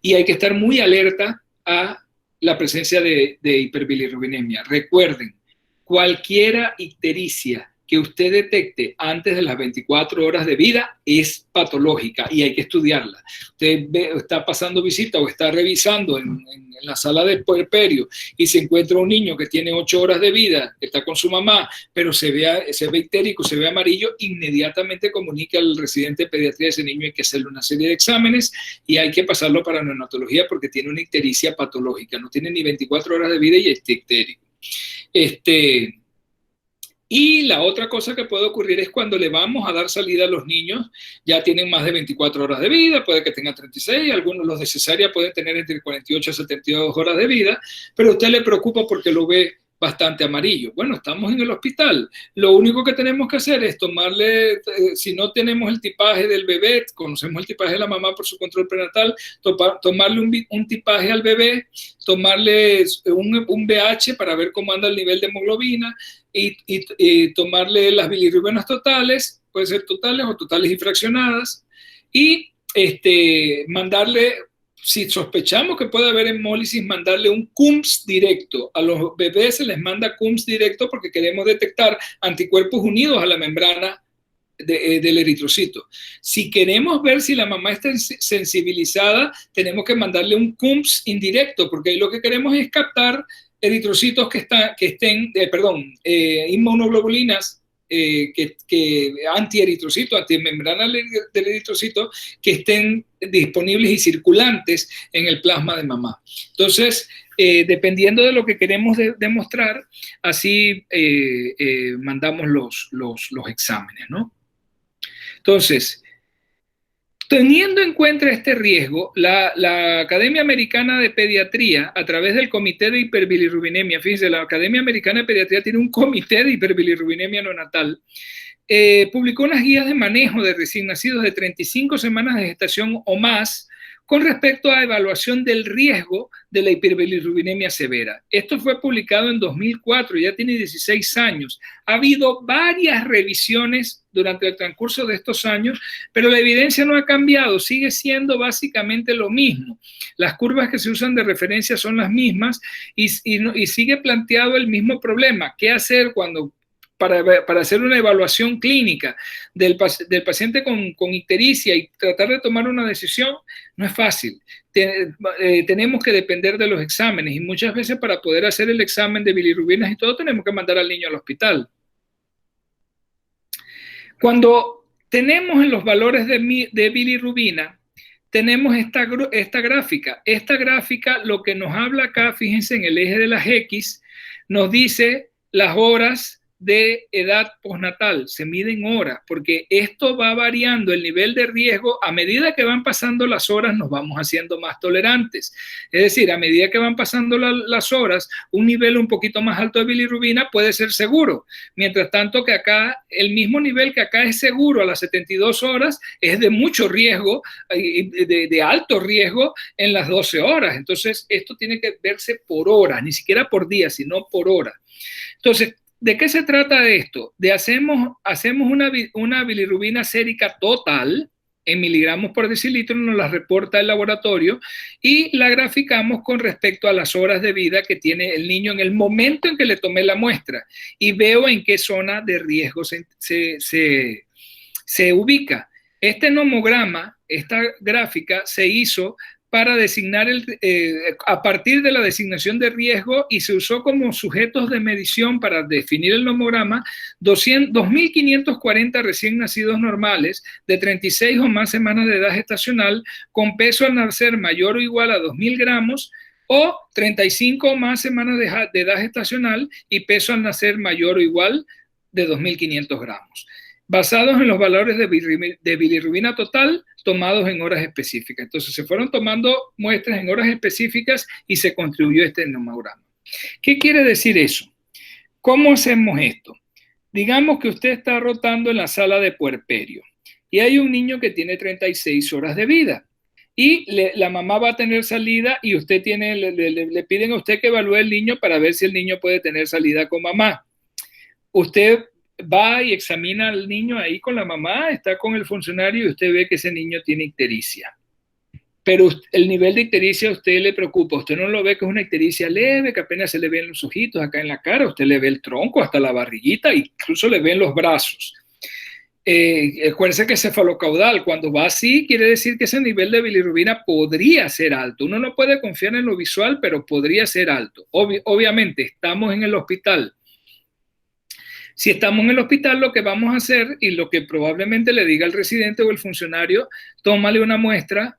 A: Y hay que estar muy alerta a la presencia de hiperbilirrubinemia. Recuerden, cualquiera ictericia que usted detecte antes de las 24 horas de vida es patológica y hay que estudiarla. Usted está pasando visita o está revisando en la sala de puerperio y se encuentra un niño que tiene 8 horas de vida, que está con su mamá, pero se ve ictérico, se ve amarillo, inmediatamente comunica al residente de pediatría de ese niño. Hay que hacerle una serie de exámenes y hay que pasarlo para neonatología porque tiene una ictericia patológica. No tiene ni 24 horas de vida y está ictérico. Y la otra cosa que puede ocurrir es cuando le vamos a dar salida a los niños, ya tienen más de 24 horas de vida, puede que tengan 36, algunos los de cesárea pueden tener entre 48 y 72 horas de vida, pero a usted le preocupa porque lo ve bastante amarillo. Bueno, estamos en el hospital. Lo único que tenemos que hacer es tomarle, si no tenemos el tipaje del bebé, conocemos el tipaje de la mamá por su control prenatal, tomarle un tipaje al bebé, tomarle un BH para ver cómo anda el nivel de hemoglobina y tomarle las bilirrubinas totales, puede ser totales o totales y fraccionadas, y mandarle, si sospechamos que puede haber hemólisis, mandarle un CUMS directo. A los bebés se les manda CUMS directo porque queremos detectar anticuerpos unidos a la membrana del eritrocito. Si queremos ver si la mamá está sensibilizada, tenemos que mandarle un CUMS indirecto, porque ahí lo que queremos es captar eritrocitos inmunoglobulinas antieritrocitos, antimembrana del eritrocito, que estén disponibles y circulantes en el plasma de mamá. Entonces, dependiendo de lo que queremos demostrar, así mandamos los exámenes, ¿no? Entonces, teniendo en cuenta este riesgo, la Academia Americana de Pediatría, a través del Comité de Hiperbilirrubinemia, fíjense, la Academia Americana de Pediatría tiene un comité de hiperbilirrubinemia neonatal, publicó unas guías de manejo de recién nacidos de 35 semanas de gestación o más con respecto a evaluación del riesgo de la hiperbilirrubinemia severa. Esto fue publicado en 2004, ya tiene 16 años. Ha habido varias revisiones durante el transcurso de estos años, pero la evidencia no ha cambiado, sigue siendo básicamente lo mismo. Las curvas que se usan de referencia son las mismas y sigue planteado el mismo problema. ¿Qué hacer para hacer una evaluación clínica del paciente con ictericia y tratar de tomar una decisión? No es fácil. Tenemos que depender de los exámenes y muchas veces para poder hacer el examen de bilirrubinas y todo tenemos que mandar al niño al hospital. Cuando tenemos en los valores de bilirrubina, tenemos esta gráfica. Esta gráfica lo que nos habla acá, fíjense en el eje de las X, nos dice las horas de edad postnatal, se miden horas, porque esto va variando el nivel de riesgo. A medida que van pasando las horas nos vamos haciendo más tolerantes, es decir, a medida que van pasando las horas, un nivel un poquito más alto de bilirrubina puede ser seguro, mientras tanto que acá, el mismo nivel que acá es seguro a las 72 horas, es de mucho riesgo, de alto riesgo en las 12 horas, entonces esto tiene que verse por hora, ni siquiera por día, sino por hora. Entonces, ¿de qué se trata esto? Hacemos una bilirrubina sérica total en miligramos por decilitro, nos la reporta el laboratorio y la graficamos con respecto a las horas de vida que tiene el niño en el momento en que le tomé la muestra y veo en qué zona de riesgo se ubica. Este nomograma, esta gráfica, se hizo para designar a partir de la designación de riesgo y se usó como sujetos de medición para definir el nomograma 2.540 recién nacidos normales de 36 o más semanas de edad gestacional con peso al nacer mayor o igual a 2.000 gramos o 35 o más semanas de edad gestacional y peso al nacer mayor o igual de 2.500 gramos. Basados en los valores de bilirrubina total tomados en horas específicas. Entonces se fueron tomando muestras en horas específicas y se construyó este nomograma. ¿Qué quiere decir eso? ¿Cómo hacemos esto? Digamos que usted está rotando en la sala de puerperio y hay un niño que tiene 36 horas de vida y la mamá va a tener salida y usted le piden a usted que evalúe el niño para ver si el niño puede tener salida con mamá. Usted va y examina al niño ahí con la mamá, está con el funcionario y usted ve que ese niño tiene ictericia. Pero el nivel de ictericia a usted le preocupa, usted no lo ve que es una ictericia leve, que apenas se le ven los ojitos acá en la cara, usted le ve el tronco, hasta la barriguita, incluso le ven los brazos. Acuérdense que cefalocaudal, cuando va así, quiere decir que ese nivel de bilirrubina podría ser alto. Uno no puede confiar en lo visual, pero podría ser alto. Obviamente, estamos en el hospital. Si estamos en el hospital, lo que vamos a hacer y lo que probablemente le diga el residente o el funcionario, tómale una muestra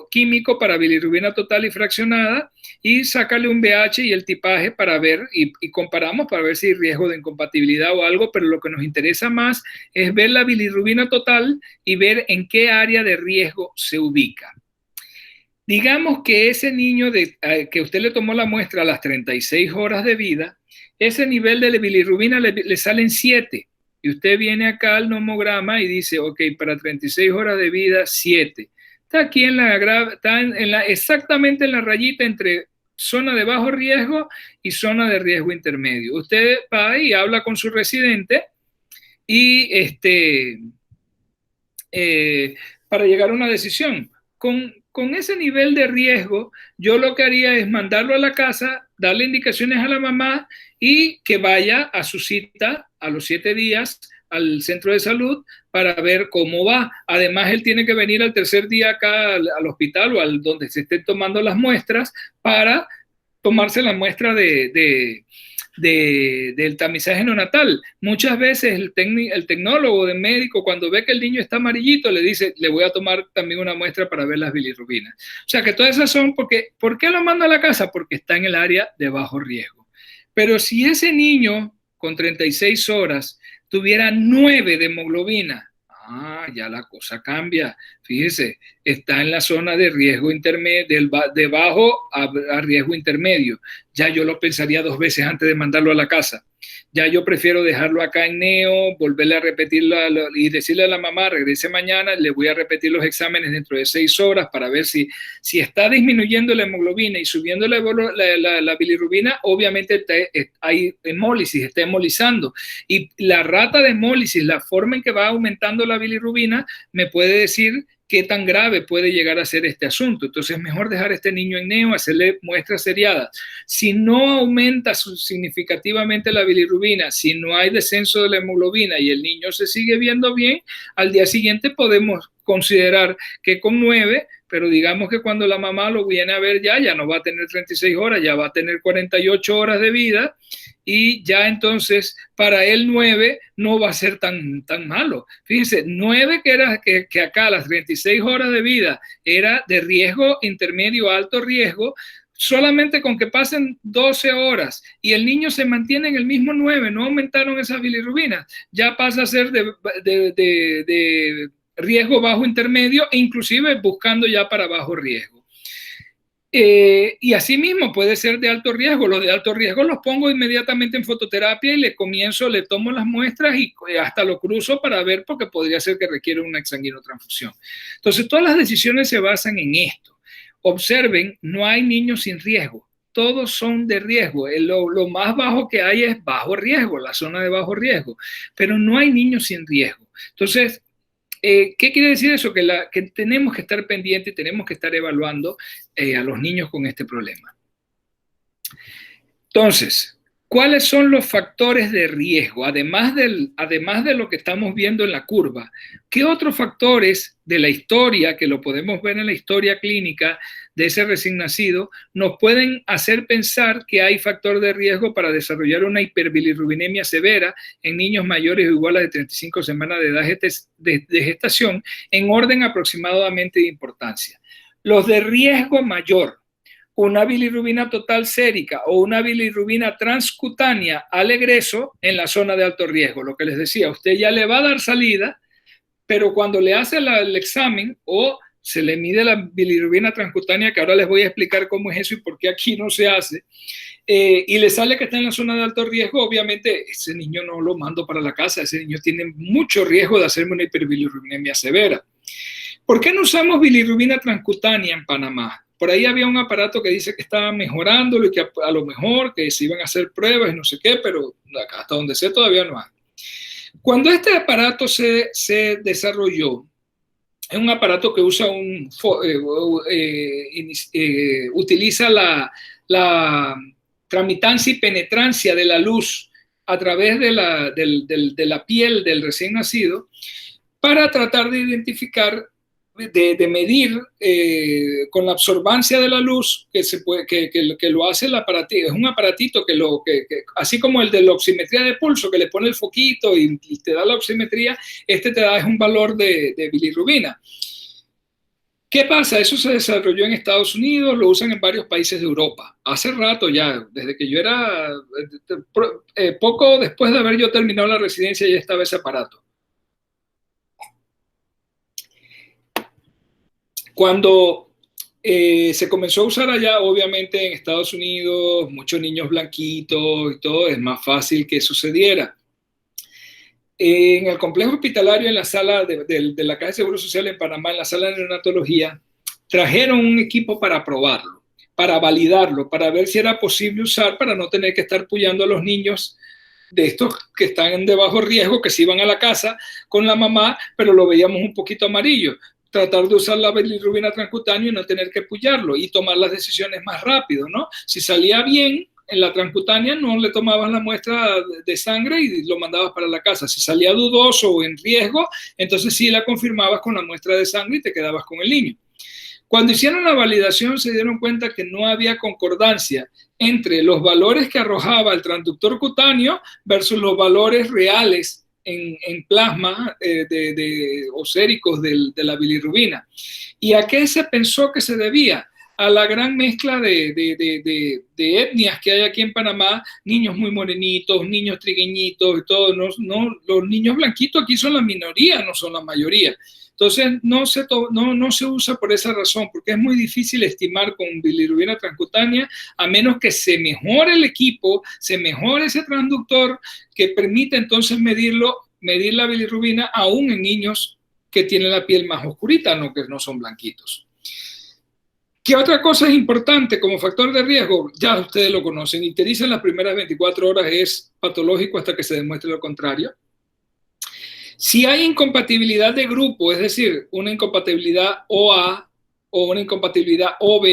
A: químico para bilirrubina total y fraccionada y sácale un BH y el tipaje para ver y comparamos para ver si hay riesgo de incompatibilidad o algo, pero lo que nos interesa más es ver la bilirrubina total y ver en qué área de riesgo se ubica. Digamos que ese niño que usted le tomó la muestra a las 36 horas de vida, ese nivel de bilirrubina le salen 7. Y usted viene acá al nomograma y dice, ok, para 36 horas de vida, 7. Está aquí exactamente en la rayita entre zona de bajo riesgo y zona de riesgo intermedio. Usted va y habla con su residente y para llegar a una decisión. Con ese nivel de riesgo, yo lo que haría es mandarlo a la casa, darle indicaciones a la mamá y que vaya a su cita a los 7 días al centro de salud para ver cómo va. Además, él tiene que venir al tercer día acá al hospital o donde se estén tomando las muestras para tomarse la muestra del tamizaje neonatal. Muchas veces el tecnólogo de médico, cuando ve que el niño está amarillito, le dice, le voy a tomar también una muestra para ver las bilirrubinas. O sea que todas esas son porque, ¿por qué lo manda a la casa? Porque está en el área de bajo riesgo. Pero si ese niño con 36 horas tuviera 9 de hemoglobina, ya la cosa cambia. Fíjese, está en la zona de riesgo intermedio, de bajo a riesgo intermedio. Ya yo lo pensaría 2 veces antes de mandarlo a la casa. Ya yo prefiero dejarlo acá en neo, volverle a repetirlo y decirle a la mamá, regrese mañana, le voy a repetir los exámenes dentro de 6 horas para ver si está disminuyendo la hemoglobina y subiendo la bilirrubina. Obviamente hay hemólisis, está hemolizando. Y la rata de hemólisis, la forma en que va aumentando la bilirrubina, me puede decir qué tan grave puede llegar a ser este asunto. Entonces es mejor dejar a este niño en neo, hacerle muestras seriadas. Si no aumenta significativamente la bilirrubina, si no hay descenso de la hemoglobina y el niño se sigue viendo bien, al día siguiente podemos considerar que con 9, pero digamos que cuando la mamá lo viene a ver ya no va a tener 36 horas, ya va a tener 48 horas de vida, y ya entonces para él 9 no va a ser tan malo. Fíjense, 9 que acá las 36 horas de vida era de riesgo intermedio alto riesgo, solamente con que pasen 12 horas y el niño se mantiene en el mismo 9, no aumentaron esas bilirrubinas, ya pasa a ser de riesgo bajo intermedio e inclusive buscando ya para bajo riesgo. Y asimismo puede ser de alto riesgo. Los de alto riesgo los pongo inmediatamente en fototerapia y le tomo las muestras y hasta lo cruzo para ver, porque podría ser que requiera una exsanguinotransfusión. Entonces todas las decisiones se basan en esto. Observen, no hay niños sin riesgo. Todos son de riesgo. Lo más bajo que hay es bajo riesgo, la zona de bajo riesgo, pero no hay niños sin riesgo. Entonces, ¿qué quiere decir eso? Que tenemos que estar pendientes, tenemos que estar evaluando a los niños con este problema. Entonces, ¿cuáles son los factores de riesgo? Además de lo que estamos viendo en la curva, ¿qué otros factores de la historia, que lo podemos ver en la historia clínica de ese recién nacido, nos pueden hacer pensar que hay factor de riesgo para desarrollar una hiperbilirrubinemia severa en niños mayores o iguales de 35 semanas de edad de gestación, en orden aproximadamente de importancia? Los de riesgo mayor: una bilirrubina total sérica o una bilirrubina transcutánea al egreso en la zona de alto riesgo. Lo que les decía, usted ya le va a dar salida, pero cuando le hace el examen o se le mide la bilirrubina transcutánea, que ahora les voy a explicar cómo es eso y por qué aquí no se hace, y le sale que está en la zona de alto riesgo, obviamente ese niño no lo mando para la casa, ese niño tiene mucho riesgo de hacerme una hiperbilirrubinemia severa. ¿Por qué no usamos bilirrubina transcutánea en Panamá? Por ahí había un aparato que dice que estaba mejorándolo y que a lo mejor que se iban a hacer pruebas y no sé qué, pero hasta donde sé todavía no hay. Cuando este aparato se desarrolló, es un aparato que usa utiliza la tramitancia y penetrancia de la luz a través de la piel del recién nacido para tratar de identificar, de medir con la absorbancia de la luz que lo hace el aparatito. Es un aparatito que así como el de la oximetría de pulso, que le pone el foquito y te da la oximetría, te da es un valor de bilirrubina. ¿Qué pasa? Eso se desarrolló en Estados Unidos, lo usan en varios países de Europa. Hace rato ya, desde que yo era, poco después de haber yo terminado la residencia, ya estaba ese aparato. Cuando se comenzó a usar allá, obviamente en Estados Unidos, muchos niños blanquitos y todo, es más fácil que sucediera. En el complejo hospitalario, en la sala de la Caja de Seguro Social en Panamá, en la sala de neonatología, trajeron un equipo para probarlo, para validarlo, para ver si era posible usar, para no tener que estar puyando a los niños de estos que están de bajo riesgo, que se iban a la casa con la mamá, pero lo veíamos un poquito amarillo. Tratar de usar la bilirrubina transcutánea y no tener que puyarlo y tomar las decisiones más rápido, ¿no? Si salía bien en la transcutánea, no le tomabas la muestra de sangre y lo mandabas para la casa. Si salía dudoso o en riesgo, entonces sí la confirmabas con la muestra de sangre y te quedabas con el niño. Cuando hicieron la validación se dieron cuenta que no había concordancia entre los valores que arrojaba el transductor cutáneo versus los valores reales en plasma o séricos de la bilirrubina. ¿Y a qué se pensó que se debía? A la gran mezcla de etnias que hay aquí en Panamá, niños muy morenitos, niños trigueñitos y todo. Los niños blanquitos aquí son la minoría, no son la mayoría. Entonces no se usa por esa razón, porque es muy difícil estimar con bilirrubina transcutánea, a menos que se mejore el equipo, se mejore ese transductor que permite entonces medir la bilirrubina aún en niños que tienen la piel más oscurita, no que no son blanquitos. ¿Qué otra cosa es importante como factor de riesgo? Ya ustedes lo conocen, ictericia en las primeras 24 horas es patológico hasta que se demuestre lo contrario. Si hay incompatibilidad de grupo, es decir, una incompatibilidad OA o una incompatibilidad OB,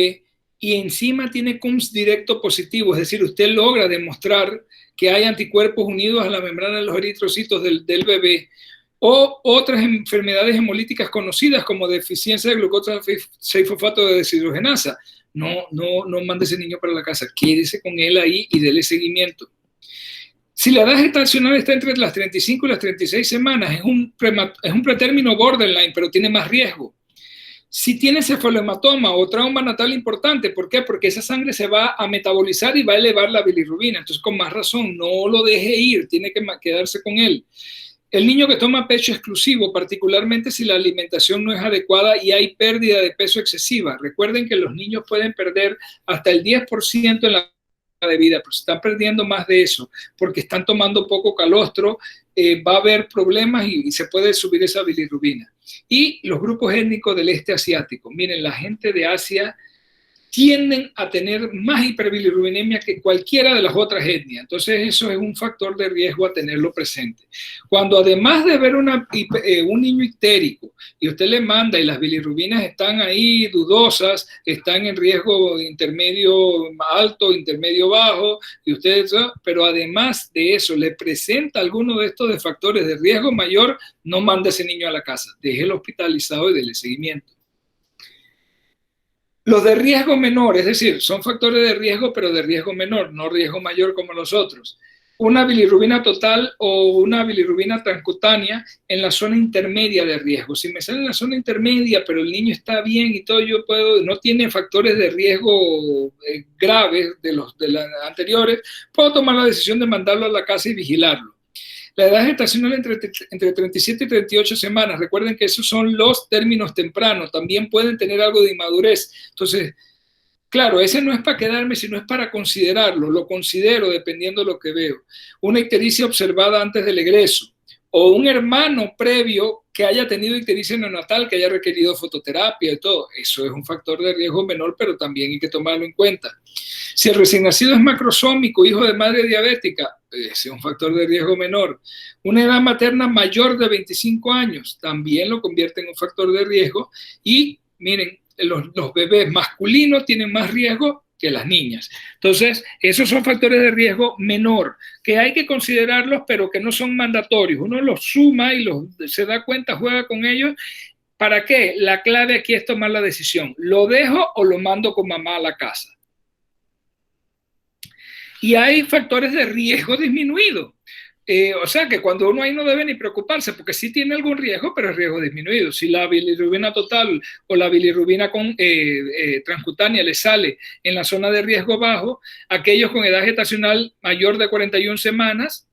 A: y encima tiene CUMS directo positivo, es decir, usted logra demostrar que hay anticuerpos unidos a la membrana de los eritrocitos del bebé, o otras enfermedades hemolíticas conocidas como deficiencia de glucosa 6-fosfato de deshidrogenasa, no mande ese niño para la casa, quédese con él ahí y dele seguimiento. Si la edad gestacional está entre las 35 y las 36 semanas, es un pretérmino borderline, pero tiene más riesgo. Si tiene cefalohematoma o trauma natal importante, ¿por qué? Porque esa sangre se va a metabolizar y va a elevar la bilirrubina. Entonces, con más razón, no lo deje ir, tiene que quedarse con él. El niño que toma pecho exclusivo, particularmente si la alimentación no es adecuada y hay pérdida de peso excesiva. Recuerden que los niños pueden perder hasta el 10% en la de vida, pero si están perdiendo más de eso porque están tomando poco calostro, va a haber problemas y se puede subir esa bilirrubina. Y los grupos étnicos del este asiático, miren, la gente de Asia tienden a tener más hiperbilirrubinemia que cualquiera de las otras etnias. Entonces eso es un factor de riesgo a tenerlo presente. Cuando además de ver un niño ictérico y usted le manda y las bilirrubinas están ahí dudosas, están en riesgo intermedio alto, intermedio bajo, y usted, pero además de eso le presenta alguno de estos factores de riesgo mayor, no mande a ese niño a la casa, déjelo hospitalizado y déle seguimiento. Los de riesgo menor, es decir, son factores de riesgo, pero de riesgo menor, no riesgo mayor como los otros. Una bilirrubina total o una bilirrubina transcutánea en la zona intermedia de riesgo. Si me sale en la zona intermedia, pero el niño está bien y todo, no tiene factores de riesgo graves de los anteriores, puedo tomar la decisión de mandarlo a la casa y vigilarlo. La edad gestacional entre 37 y 38 semanas, recuerden que esos son los términos tempranos, también pueden tener algo de inmadurez. Entonces, claro, ese no es para quedarme, sino es para considerarlo, lo considero dependiendo de lo que veo. Una ictericia observada antes del egreso, o un hermano previo que haya tenido ictericia neonatal, que haya requerido fototerapia y todo, eso es un factor de riesgo menor, pero también hay que tomarlo en cuenta. Si el recién nacido es macrosómico, hijo de madre diabética, ese es un factor de riesgo menor. Una edad materna mayor de 25 años también lo convierte en un factor de riesgo. Y miren, los bebés masculinos tienen más riesgo que las niñas. Entonces, esos son factores de riesgo menor, que hay que considerarlos, pero que no son mandatorios. Uno los suma y se da cuenta, juega con ellos. ¿Para qué? La clave aquí es tomar la decisión. ¿Lo dejo o lo mando con mamá a la casa? Y hay factores de riesgo disminuido. O sea que cuando uno ahí no debe ni preocuparse, porque sí tiene algún riesgo, pero es riesgo disminuido. Si la bilirrubina total o la bilirrubina transcutánea le sale en la zona de riesgo bajo, aquellos con edad gestacional mayor de 41 semanas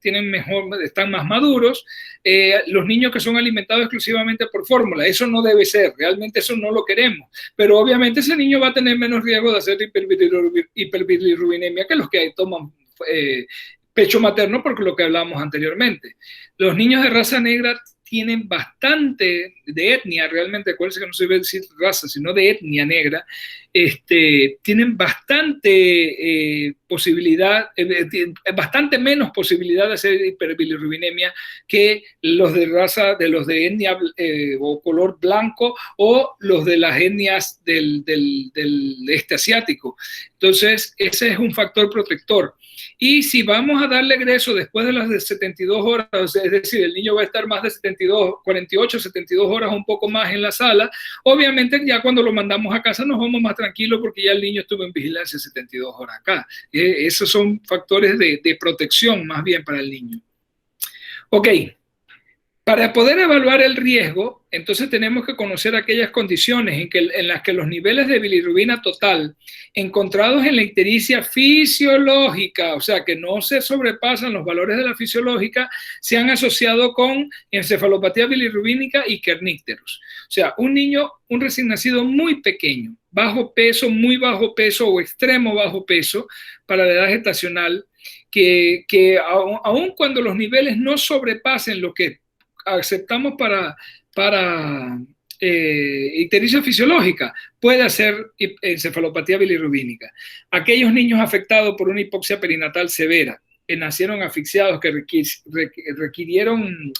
A: están más maduros. Los niños que son alimentados exclusivamente por fórmula, eso no debe ser, realmente eso no lo queremos, pero obviamente ese niño va a tener menos riesgo de hacer hiperbilirrubinemia que los que toman pecho materno, porque lo que hablábamos anteriormente. Los niños de raza negra tienen bastante, de etnia realmente, acuérdense que no se debe decir raza, sino de etnia negra, tienen bastante bastante menos posibilidad de hacer hiperbilirrubinemia que los de raza, de los de etnia o color blanco o los de las etnias del este asiático. Entonces, ese es un factor protector. Y si vamos a darle egreso después de las 72 horas, es decir, el niño va a estar más de 48, 72 horas o un poco más en la sala. Obviamente ya cuando lo mandamos a casa nos vamos más tranquilos porque ya el niño estuvo en vigilancia 72 horas acá. Esos son factores de protección más bien para el niño. Ok. Para poder evaluar el riesgo, entonces tenemos que conocer aquellas condiciones en las que los niveles de bilirrubina total encontrados en la ictericia fisiológica, o sea, que no se sobrepasan los valores de la fisiológica, se han asociado con encefalopatía bilirrubínica y kernícteros. O sea, un niño, un recién nacido muy pequeño, bajo peso, muy bajo peso o extremo bajo peso para la edad gestacional, que aun cuando los niveles no sobrepasen lo que aceptamos para ictericia fisiológica, puede hacer encefalopatía bilirrubínica. Aquellos niños afectados por una hipoxia perinatal severa, que nacieron asfixiados, que requirieron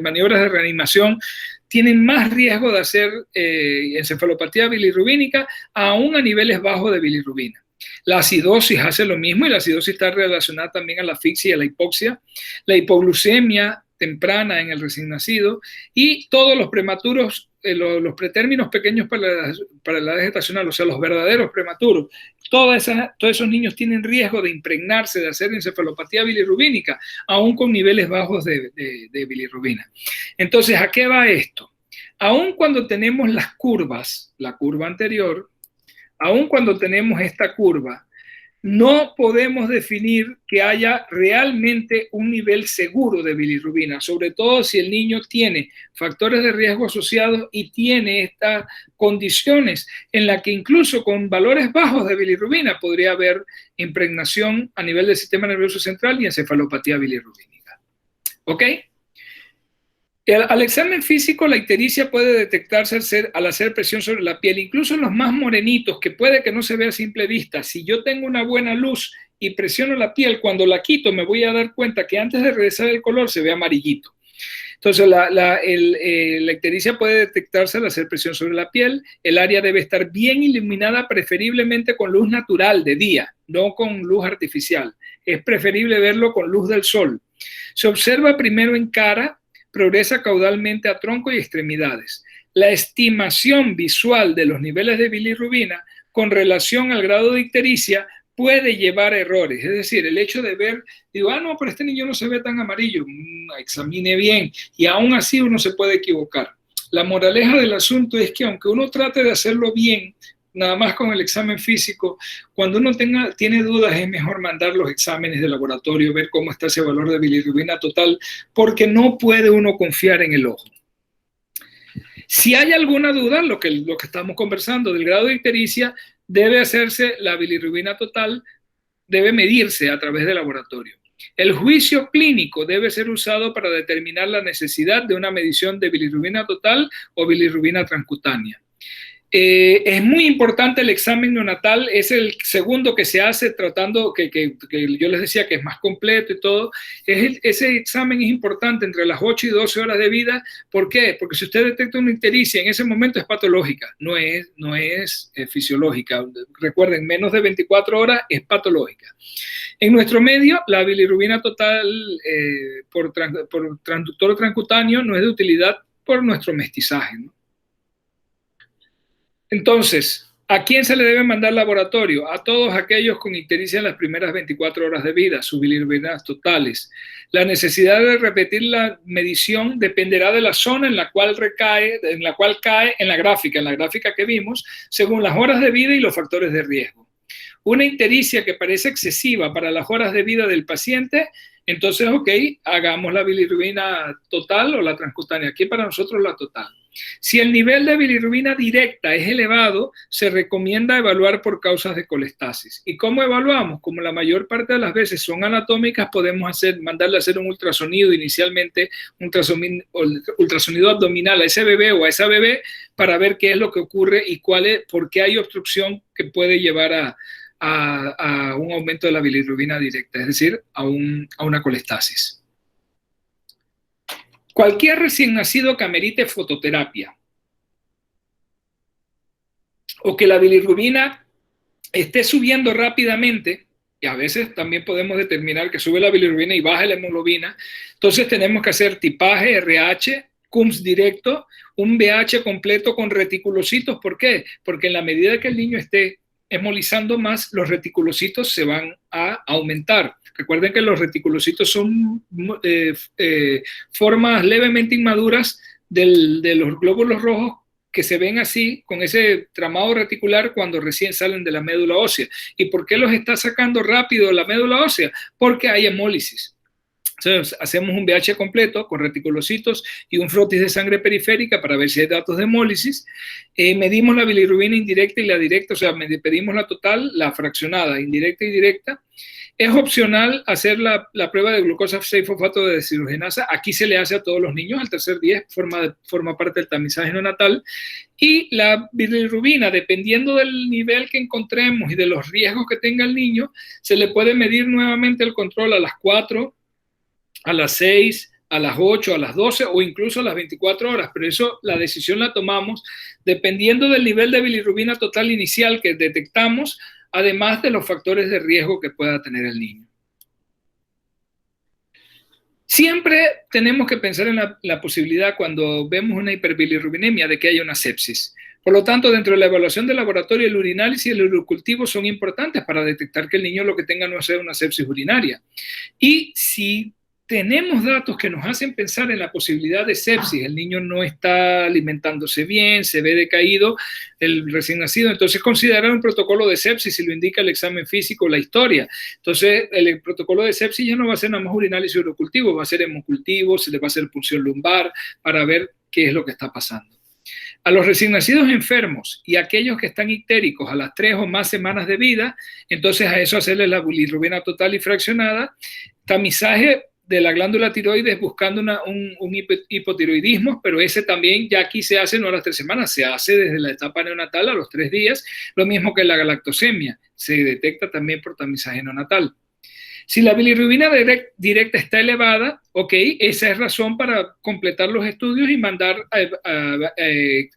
A: maniobras de reanimación, tienen más riesgo de hacer encefalopatía bilirrubínica, aún a niveles bajos de bilirrubina. La acidosis hace lo mismo, y la acidosis está relacionada también a la asfixia y a la hipoxia. La hipoglucemia temprana en el recién nacido, y todos los prematuros, los pretérminos pequeños para la edad gestacional, o sea, los verdaderos prematuros, todos esos niños tienen riesgo de impregnarse, de hacer encefalopatía bilirrubínica, aún con niveles bajos de bilirrubina. Entonces, ¿a qué va esto? Aún cuando tenemos las curvas, la curva anterior, aún cuando tenemos esta curva, no podemos definir que haya realmente un nivel seguro de bilirrubina, sobre todo si el niño tiene factores de riesgo asociados y tiene estas condiciones en las que incluso con valores bajos de bilirrubina podría haber impregnación a nivel del sistema nervioso central y encefalopatía bilirrubínica. ¿Ok? Al examen físico, la ictericia puede detectarse al hacer presión sobre la piel, incluso en los más morenitos, que puede que no se vea a simple vista. Si yo tengo una buena luz y presiono la piel, cuando la quito me voy a dar cuenta que antes de regresar el color se ve amarillito. Entonces, la ictericia puede detectarse al hacer presión sobre la piel. El área debe estar bien iluminada, preferiblemente con luz natural de día, no con luz artificial. Es preferible verlo con luz del sol. Se observa primero en cara, progresa caudalmente a tronco y extremidades. La estimación visual de los niveles de bilirrubina con relación al grado de ictericia puede llevar a errores. Es decir, el hecho de ver, digo, no, pero este niño no se ve tan amarillo, examine bien, y aún así uno se puede equivocar. La moraleja del asunto es que aunque uno trate de hacerlo bien, nada más con el examen físico, cuando uno tiene dudas es mejor mandar los exámenes de laboratorio, ver cómo está ese valor de bilirrubina total, porque no puede uno confiar en el ojo. Si hay alguna duda, lo que estamos conversando del grado de ictericia, debe hacerse la bilirrubina total, debe medirse a través del laboratorio. El juicio clínico debe ser usado para determinar la necesidad de una medición de bilirrubina total o bilirrubina transcutánea. Es muy importante el examen neonatal, es el segundo que se hace tratando, que yo les decía que es más completo y todo. Ese examen es importante entre las 8 y 12 horas de vida. ¿Por qué? Porque si usted detecta una ictericia en ese momento es patológica, no es fisiológica. Recuerden, menos de 24 horas es patológica. En nuestro medio, la bilirrubina total por transductor transcutáneo no es de utilidad por nuestro mestizaje, ¿no? Entonces, ¿a quién se le debe mandar laboratorio? A todos aquellos con ictericia en las primeras 24 horas de vida, sus bilirrubinas totales. La necesidad de repetir la medición dependerá de la zona en la cual cae en la gráfica que vimos, según las horas de vida y los factores de riesgo. Una ictericia que parece excesiva para las horas de vida del paciente, entonces, ok, hagamos la bilirrubina total o la transcutánea. Aquí para nosotros la total. Si el nivel de bilirrubina directa es elevado, se recomienda evaluar por causas de colestasis. ¿Y cómo evaluamos? Como la mayor parte de las veces son anatómicas, podemos mandarle a hacer un ultrasonido inicialmente, ultrasonido abdominal a ese bebé o a esa bebé para ver qué es lo que ocurre y por qué hay obstrucción que puede llevar a un aumento de la bilirrubina directa, es decir, a una colestasis. Cualquier recién nacido que amerite fototerapia o que la bilirrubina esté subiendo rápidamente, y a veces también podemos determinar que sube la bilirrubina y baja la hemoglobina, entonces tenemos que hacer tipaje, RH, CUMS directo, un BH completo con reticulocitos. ¿Por qué? Porque en la medida que el niño esté hemolizando más, los reticulocitos se van a aumentar. Recuerden que los reticulocitos son formas levemente inmaduras de los glóbulos rojos que se ven así, con ese tramado reticular cuando recién salen de la médula ósea. ¿Y por qué los está sacando rápido de la médula ósea? Porque hay hemólisis. Entonces, hacemos un BH completo con reticulocitos y un frotis de sangre periférica para ver si hay datos de hemólisis. Medimos la bilirrubina indirecta y la directa, o sea, pedimos la total, la fraccionada, indirecta y directa. Es opcional hacer la prueba de glucosa 6-fosfato de deshidrogenasa. Aquí se le hace a todos los niños al tercer día, forma parte del tamizaje neonatal. Y la bilirrubina, dependiendo del nivel que encontremos y de los riesgos que tenga el niño, se le puede medir nuevamente el control a las 4, a las 6, a las 8, a las 12 o incluso a las 24 horas, pero eso la decisión la tomamos dependiendo del nivel de bilirrubina total inicial que detectamos, además de los factores de riesgo que pueda tener el niño. Siempre tenemos que pensar en la posibilidad cuando vemos una hiperbilirrubinemia de que haya una sepsis. Por lo tanto, dentro de la evaluación del laboratorio, el urinálisis y el urocultivo son importantes para detectar que el niño lo que tenga no sea una sepsis urinaria. Y si tenemos datos que nos hacen pensar en la posibilidad de sepsis, el niño no está alimentándose bien, se ve decaído, el recién nacido, entonces considerar un protocolo de sepsis si lo indica el examen físico, la historia. Entonces el protocolo de sepsis ya no va a ser nada más urinalis y urocultivo, va a ser hemocultivo, se le va a hacer punción lumbar para ver qué es lo que está pasando. A los recién nacidos enfermos y aquellos que están ictéricos a las 3 o más semanas de vida, entonces a eso hacerles la bilirrubina total y fraccionada, tamizaje de la glándula tiroides buscando un hipotiroidismo, pero ese también ya aquí se hace no a las 3 semanas, se hace desde la etapa neonatal a los 3 días, lo mismo que la galactosemia, se detecta también por tamizaje neonatal. Si la bilirrubina directa está elevada, ok, esa es razón para completar los estudios y mandar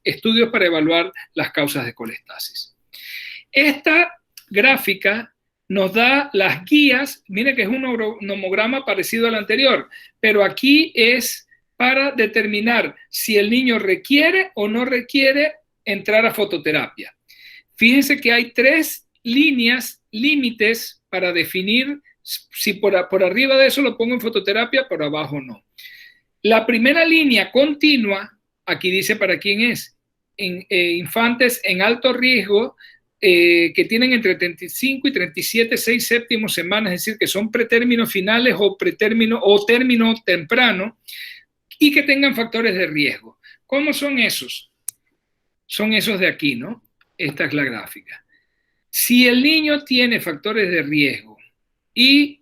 A: estudios para evaluar las causas de colestasis. Esta gráfica nos da las guías, miren que es un nomograma parecido al anterior, pero aquí es para determinar si el niño requiere o no requiere entrar a fototerapia. Fíjense que hay 3 líneas límites para definir si por arriba de eso lo pongo en fototerapia, por abajo no. La primera línea continua, aquí dice para quién es, infantes en alto riesgo, que tienen entre 35 y 37, 6 séptimos semanas, es decir, que son pretérminos finales o término temprano, y que tengan factores de riesgo. ¿Cómo son esos? Son esos de aquí, ¿no? Esta es la gráfica. Si el niño tiene factores de riesgo y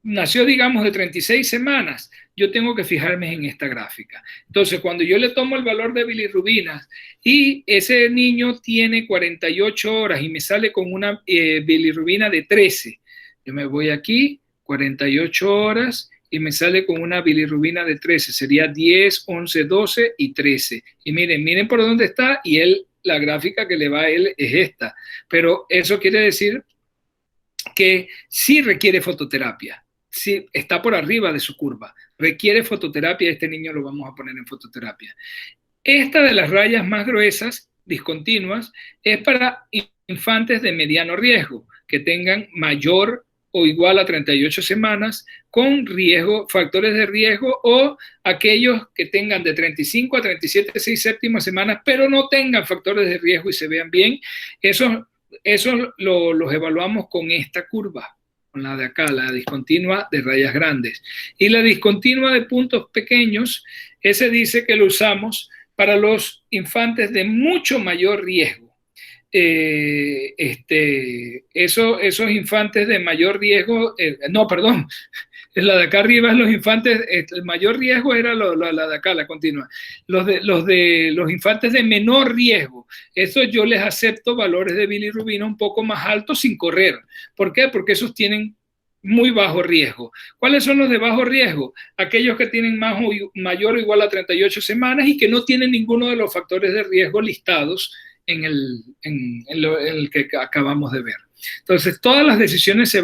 A: nació, digamos, de 36 semanas, yo tengo que fijarme en esta gráfica. Entonces, cuando yo le tomo el valor de bilirrubina y ese niño tiene 48 horas y me sale con una bilirrubina de 13, yo me voy aquí, 48 horas, y me sale con una bilirrubina de 13, sería 10, 11, 12 y 13. Y miren por dónde está, y la gráfica que le va a él es esta. Pero eso quiere decir que sí requiere fototerapia. Sí, está por arriba de su curva, requiere fototerapia, este niño lo vamos a poner en fototerapia. Esta de las rayas más gruesas, discontinuas, es para infantes de mediano riesgo, que tengan mayor o igual a 38 semanas, con riesgo, factores de riesgo, o aquellos que tengan de 35 a 37, 6 séptimas semanas, pero no tengan factores de riesgo y se vean bien. Esos los evaluamos con esta curva, con la de acá, la discontinua de rayas grandes. Y la discontinua de puntos pequeños, ese dice que lo usamos para los infantes de mucho mayor riesgo. Esos infantes de mayor riesgo, la de acá arriba es los infantes, el mayor riesgo era la de acá, la continua. Los infantes de menor riesgo, eso yo les acepto valores de bilirrubina un poco más altos sin correr. ¿Por qué? Porque esos tienen muy bajo riesgo. ¿Cuáles son los de bajo riesgo? Aquellos que tienen mayor o igual a 38 semanas y que no tienen ninguno de los factores de riesgo listados en el que acabamos de ver. Entonces, todas las decisiones se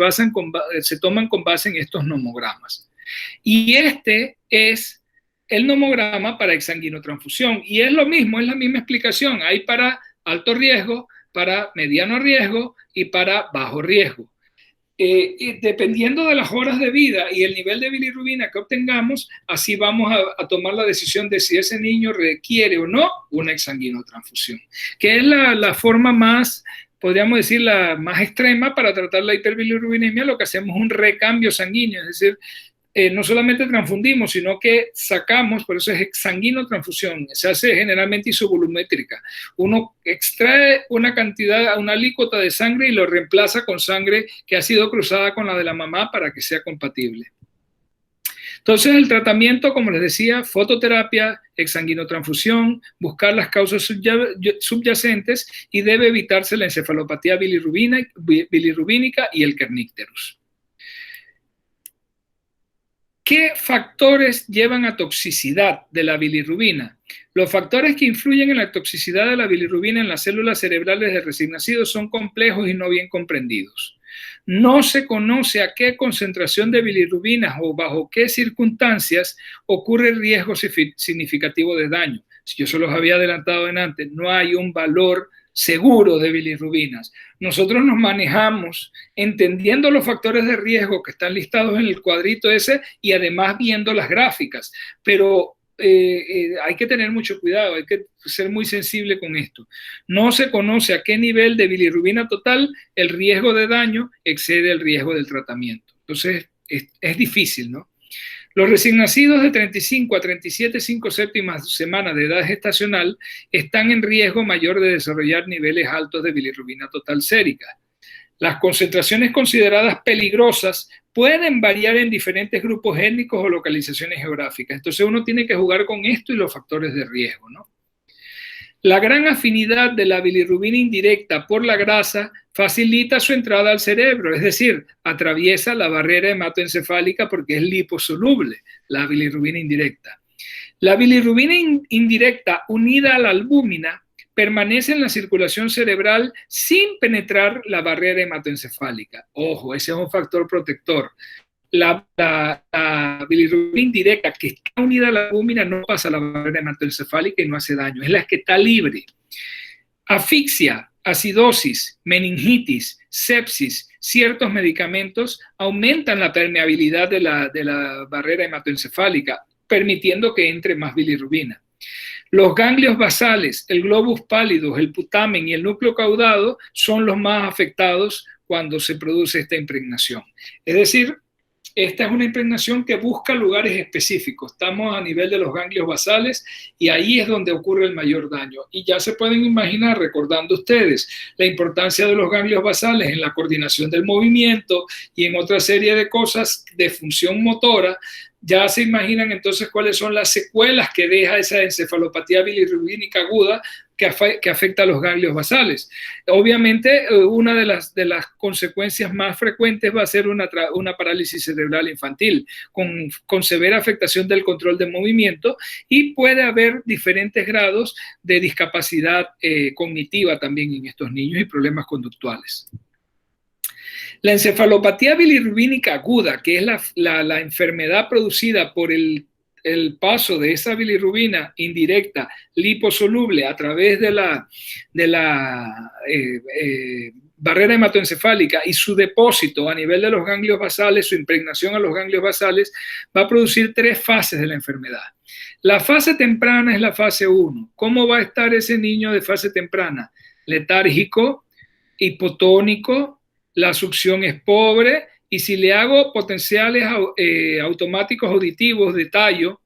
A: toman con base en estos nomogramas. Y este es el nomograma para exsanguinotransfusión. Y es lo mismo, es la misma explicación. Hay para alto riesgo, para mediano riesgo y para bajo riesgo. Y dependiendo de las horas de vida y el nivel de bilirrubina que obtengamos, así vamos a tomar la decisión de si ese niño requiere o no una exsanguinotransfusión, que es la forma más, podríamos decir, la más extrema para tratar la hiperbilirrubinemia. Lo que hacemos es un recambio sanguíneo, es decir, no solamente transfundimos, sino que sacamos, por eso es exsanguinotransfusión, se hace generalmente isovolumétrica. Uno extrae una cantidad, una alícuota de sangre y lo reemplaza con sangre que ha sido cruzada con la de la mamá para que sea compatible. Entonces el tratamiento, como les decía, fototerapia, exsanguinotransfusión, buscar las causas subyacentes y debe evitarse la encefalopatía bilirrubínica y el kernicterus. ¿Qué factores llevan a toxicidad de la bilirrubina? Los factores que influyen en la toxicidad de la bilirrubina en las células cerebrales de recién nacidos son complejos y no bien comprendidos. No se conoce a qué concentración de bilirrubinas o bajo qué circunstancias ocurre riesgo significativo de daño. Yo se los había adelantado antes, no hay un valor seguro de bilirrubinas. Nosotros nos manejamos entendiendo los factores de riesgo que están listados en el cuadrito ese y además viendo las gráficas, pero hay que tener mucho cuidado, hay que ser muy sensible con esto. No se conoce a qué nivel de bilirrubina total el riesgo de daño excede el riesgo del tratamiento. Entonces es difícil, ¿no? Los recién nacidos de 35 a 37 5/7 semanas de edad gestacional están en riesgo mayor de desarrollar niveles altos de bilirrubina total sérica. Las concentraciones consideradas peligrosas pueden variar en diferentes grupos étnicos o localizaciones geográficas. Entonces uno tiene que jugar con esto y los factores de riesgo, ¿no? La gran afinidad de la bilirrubina indirecta por la grasa facilita su entrada al cerebro, es decir, atraviesa la barrera hematoencefálica porque es liposoluble, la bilirrubina indirecta. La bilirrubina indirecta unida a la albúmina permanece en la circulación cerebral sin penetrar la barrera hematoencefálica. Ojo, ese es un factor protector. La bilirrubina indirecta que está unida a la albúmina no pasa la barrera hematoencefálica y no hace daño, es la que está libre. Asfixia, acidosis, meningitis, sepsis, ciertos medicamentos aumentan la permeabilidad de la barrera hematoencefálica, permitiendo que entre más bilirrubina. Los ganglios basales, el globus pallidus, el putamen y el núcleo caudado son los más afectados cuando se produce esta impregnación. Es decir, esta es una impregnación que busca lugares específicos. Estamos a nivel de los ganglios basales y ahí es donde ocurre el mayor daño. Y ya se pueden imaginar, recordando ustedes, la importancia de los ganglios basales en la coordinación del movimiento y en otra serie de cosas de función motora. Ya se imaginan entonces cuáles son las secuelas que deja esa encefalopatía bilirrubínica aguda que afecta a los ganglios basales. Obviamente, una de las consecuencias más frecuentes va a ser una parálisis cerebral infantil, con severa afectación del control de movimiento, y puede haber diferentes grados de discapacidad cognitiva también en estos niños y problemas conductuales. La encefalopatía bilirrubínica aguda, que es la enfermedad producida por el paso de esa bilirrubina indirecta liposoluble a través de la barrera hematoencefálica y su depósito a nivel de los ganglios basales, su impregnación a los ganglios basales, va a producir 3 fases de la enfermedad. La fase temprana es la fase 1. ¿Cómo va a estar ese niño de fase temprana? Letárgico, hipotónico, la succión es pobre, y si le hago potenciales automáticos auditivos de tallo,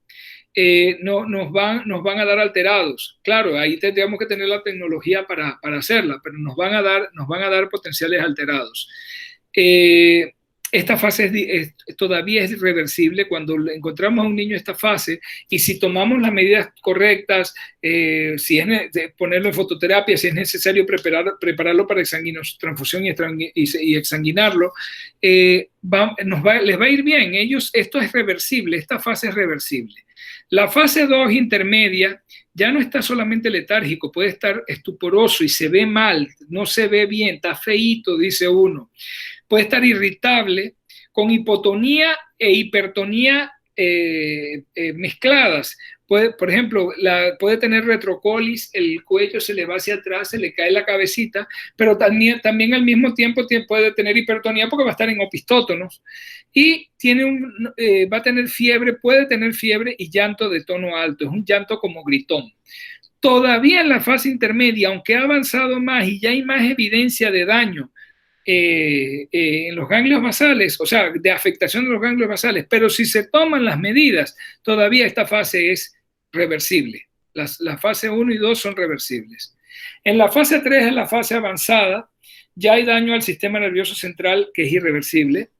A: nos van a dar alterados. Claro, ahí tendríamos que tener la tecnología para hacerla, pero nos van a dar potenciales alterados. Esta fase todavía es reversible cuando encontramos a un niño en esta fase, y si tomamos las medidas correctas, si es ponerlo en fototerapia, si es necesario prepararlo para exsanguinotransfusión y exsanguinarlo, les va a ir bien. Esto es reversible, esta fase es reversible. La fase 2 intermedia ya no está solamente letárgico, puede estar estuporoso y se ve mal, no se ve bien, está feíto, dice uno. Puede estar irritable, con hipotonía e hipertonía mezcladas. Por ejemplo, puede tener retrocolis, el cuello se le va hacia atrás, se le cae la cabecita, pero también al mismo tiempo puede tener hipertonía porque va a estar en opistótonos. Y va a tener fiebre, puede tener fiebre y llanto de tono alto, es un llanto como gritón. Todavía en la fase intermedia, aunque ha avanzado más y ya hay más evidencia de daño en los ganglios basales, o sea, de afectación de los ganglios basales, pero si se toman las medidas, todavía esta fase es reversible. La fase 1 y 2 son reversibles. En la fase 3, en la fase avanzada, ya hay daño al sistema nervioso central que es irreversible.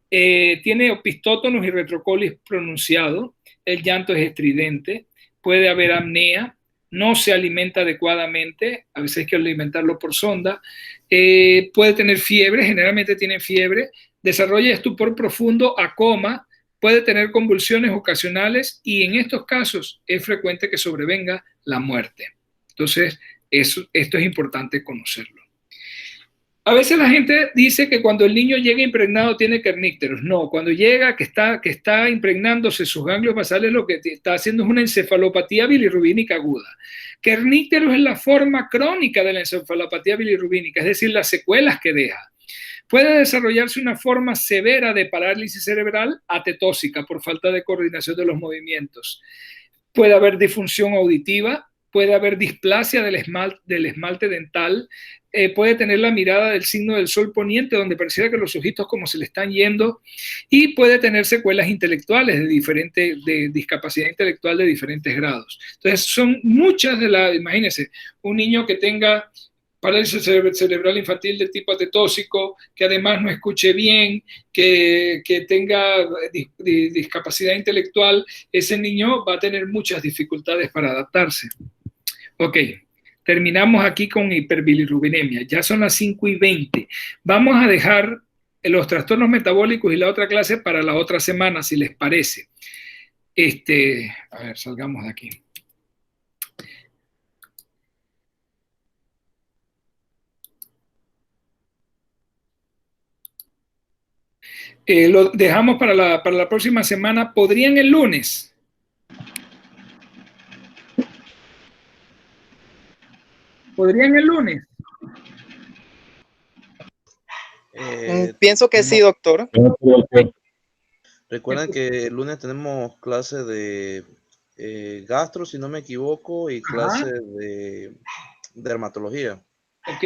A: Tiene opistótonos y retrocolis pronunciado, el llanto es estridente, puede haber apnea, no se alimenta adecuadamente, a veces hay que alimentarlo por sonda, puede tener fiebre, generalmente tiene fiebre, desarrolla estupor profundo a coma, puede tener convulsiones ocasionales y en estos casos es frecuente que sobrevenga la muerte. Entonces, esto es importante conocerlo. A veces la gente dice que cuando el niño llega impregnado tiene kernícteros. No, cuando llega que está impregnándose sus ganglios basales, lo que está haciendo es una encefalopatía bilirrubínica aguda. Kernícteros es la forma crónica de la encefalopatía bilirrubínica, es decir, las secuelas que deja. Puede desarrollarse una forma severa de parálisis cerebral atetósica por falta de coordinación de los movimientos. Puede haber disfunción auditiva, puede haber displasia del esmalte dental, puede tener la mirada del signo del sol poniente, donde pareciera que los ojitos como se le están yendo, y puede tener secuelas intelectuales de discapacidad intelectual de diferentes grados. Entonces, son muchas imagínense, un niño que tenga parálisis cerebral infantil de tipo atetósico, que además no escuche bien, que tenga discapacidad intelectual, ese niño va a tener muchas dificultades para adaptarse. Ok, terminamos aquí con hiperbilirrubinemia. Ya son las 5:20. Vamos a dejar los trastornos metabólicos y la otra clase para la otra semana, si les parece. A ver, salgamos de aquí. Lo dejamos para la próxima semana. ¿Podrían el lunes? ¿Podrían el lunes?
C: Pienso que sí, doctor.
D: Recuerden que el lunes tenemos clase de gastro, si no me equivoco, y clase de dermatología.
A: Ok.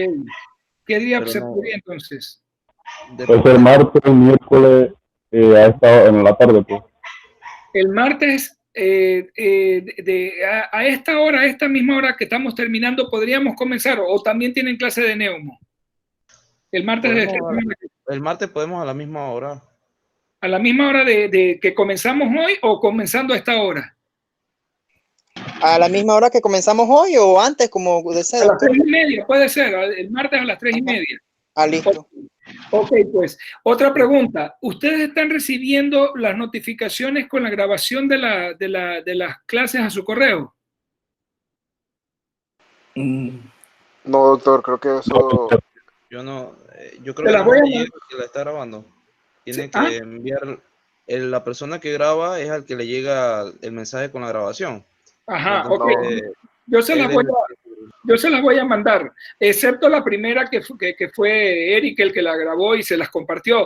A: ¿Qué día se podría entonces?
E: Pues el martes, el miércoles, en la tarde, pues.
A: El martes, a esta hora, a esta misma hora que estamos terminando, podríamos comenzar, o también tienen clase de neumo. El martes
D: el martes podemos a la misma hora.
A: ¿A la misma hora de que comenzamos hoy o comenzando a esta hora?
C: ¿A la misma hora que comenzamos hoy o antes, como desea?
A: A las 3:30, puede ser, el martes a las 3:30.
C: Listo.
A: Ok, pues, otra pregunta. ¿Ustedes están recibiendo las notificaciones con la grabación de las clases a su correo?
B: No, doctor, creo que eso...
D: Yo no, yo creo que la está grabando. Tiene que enviar, la persona que graba es al que le llega el mensaje con la grabación.
A: Ajá,
D: entonces,
A: ok. Yo se las voy a mandar, excepto la primera que fue Eric el que la grabó y se las compartió.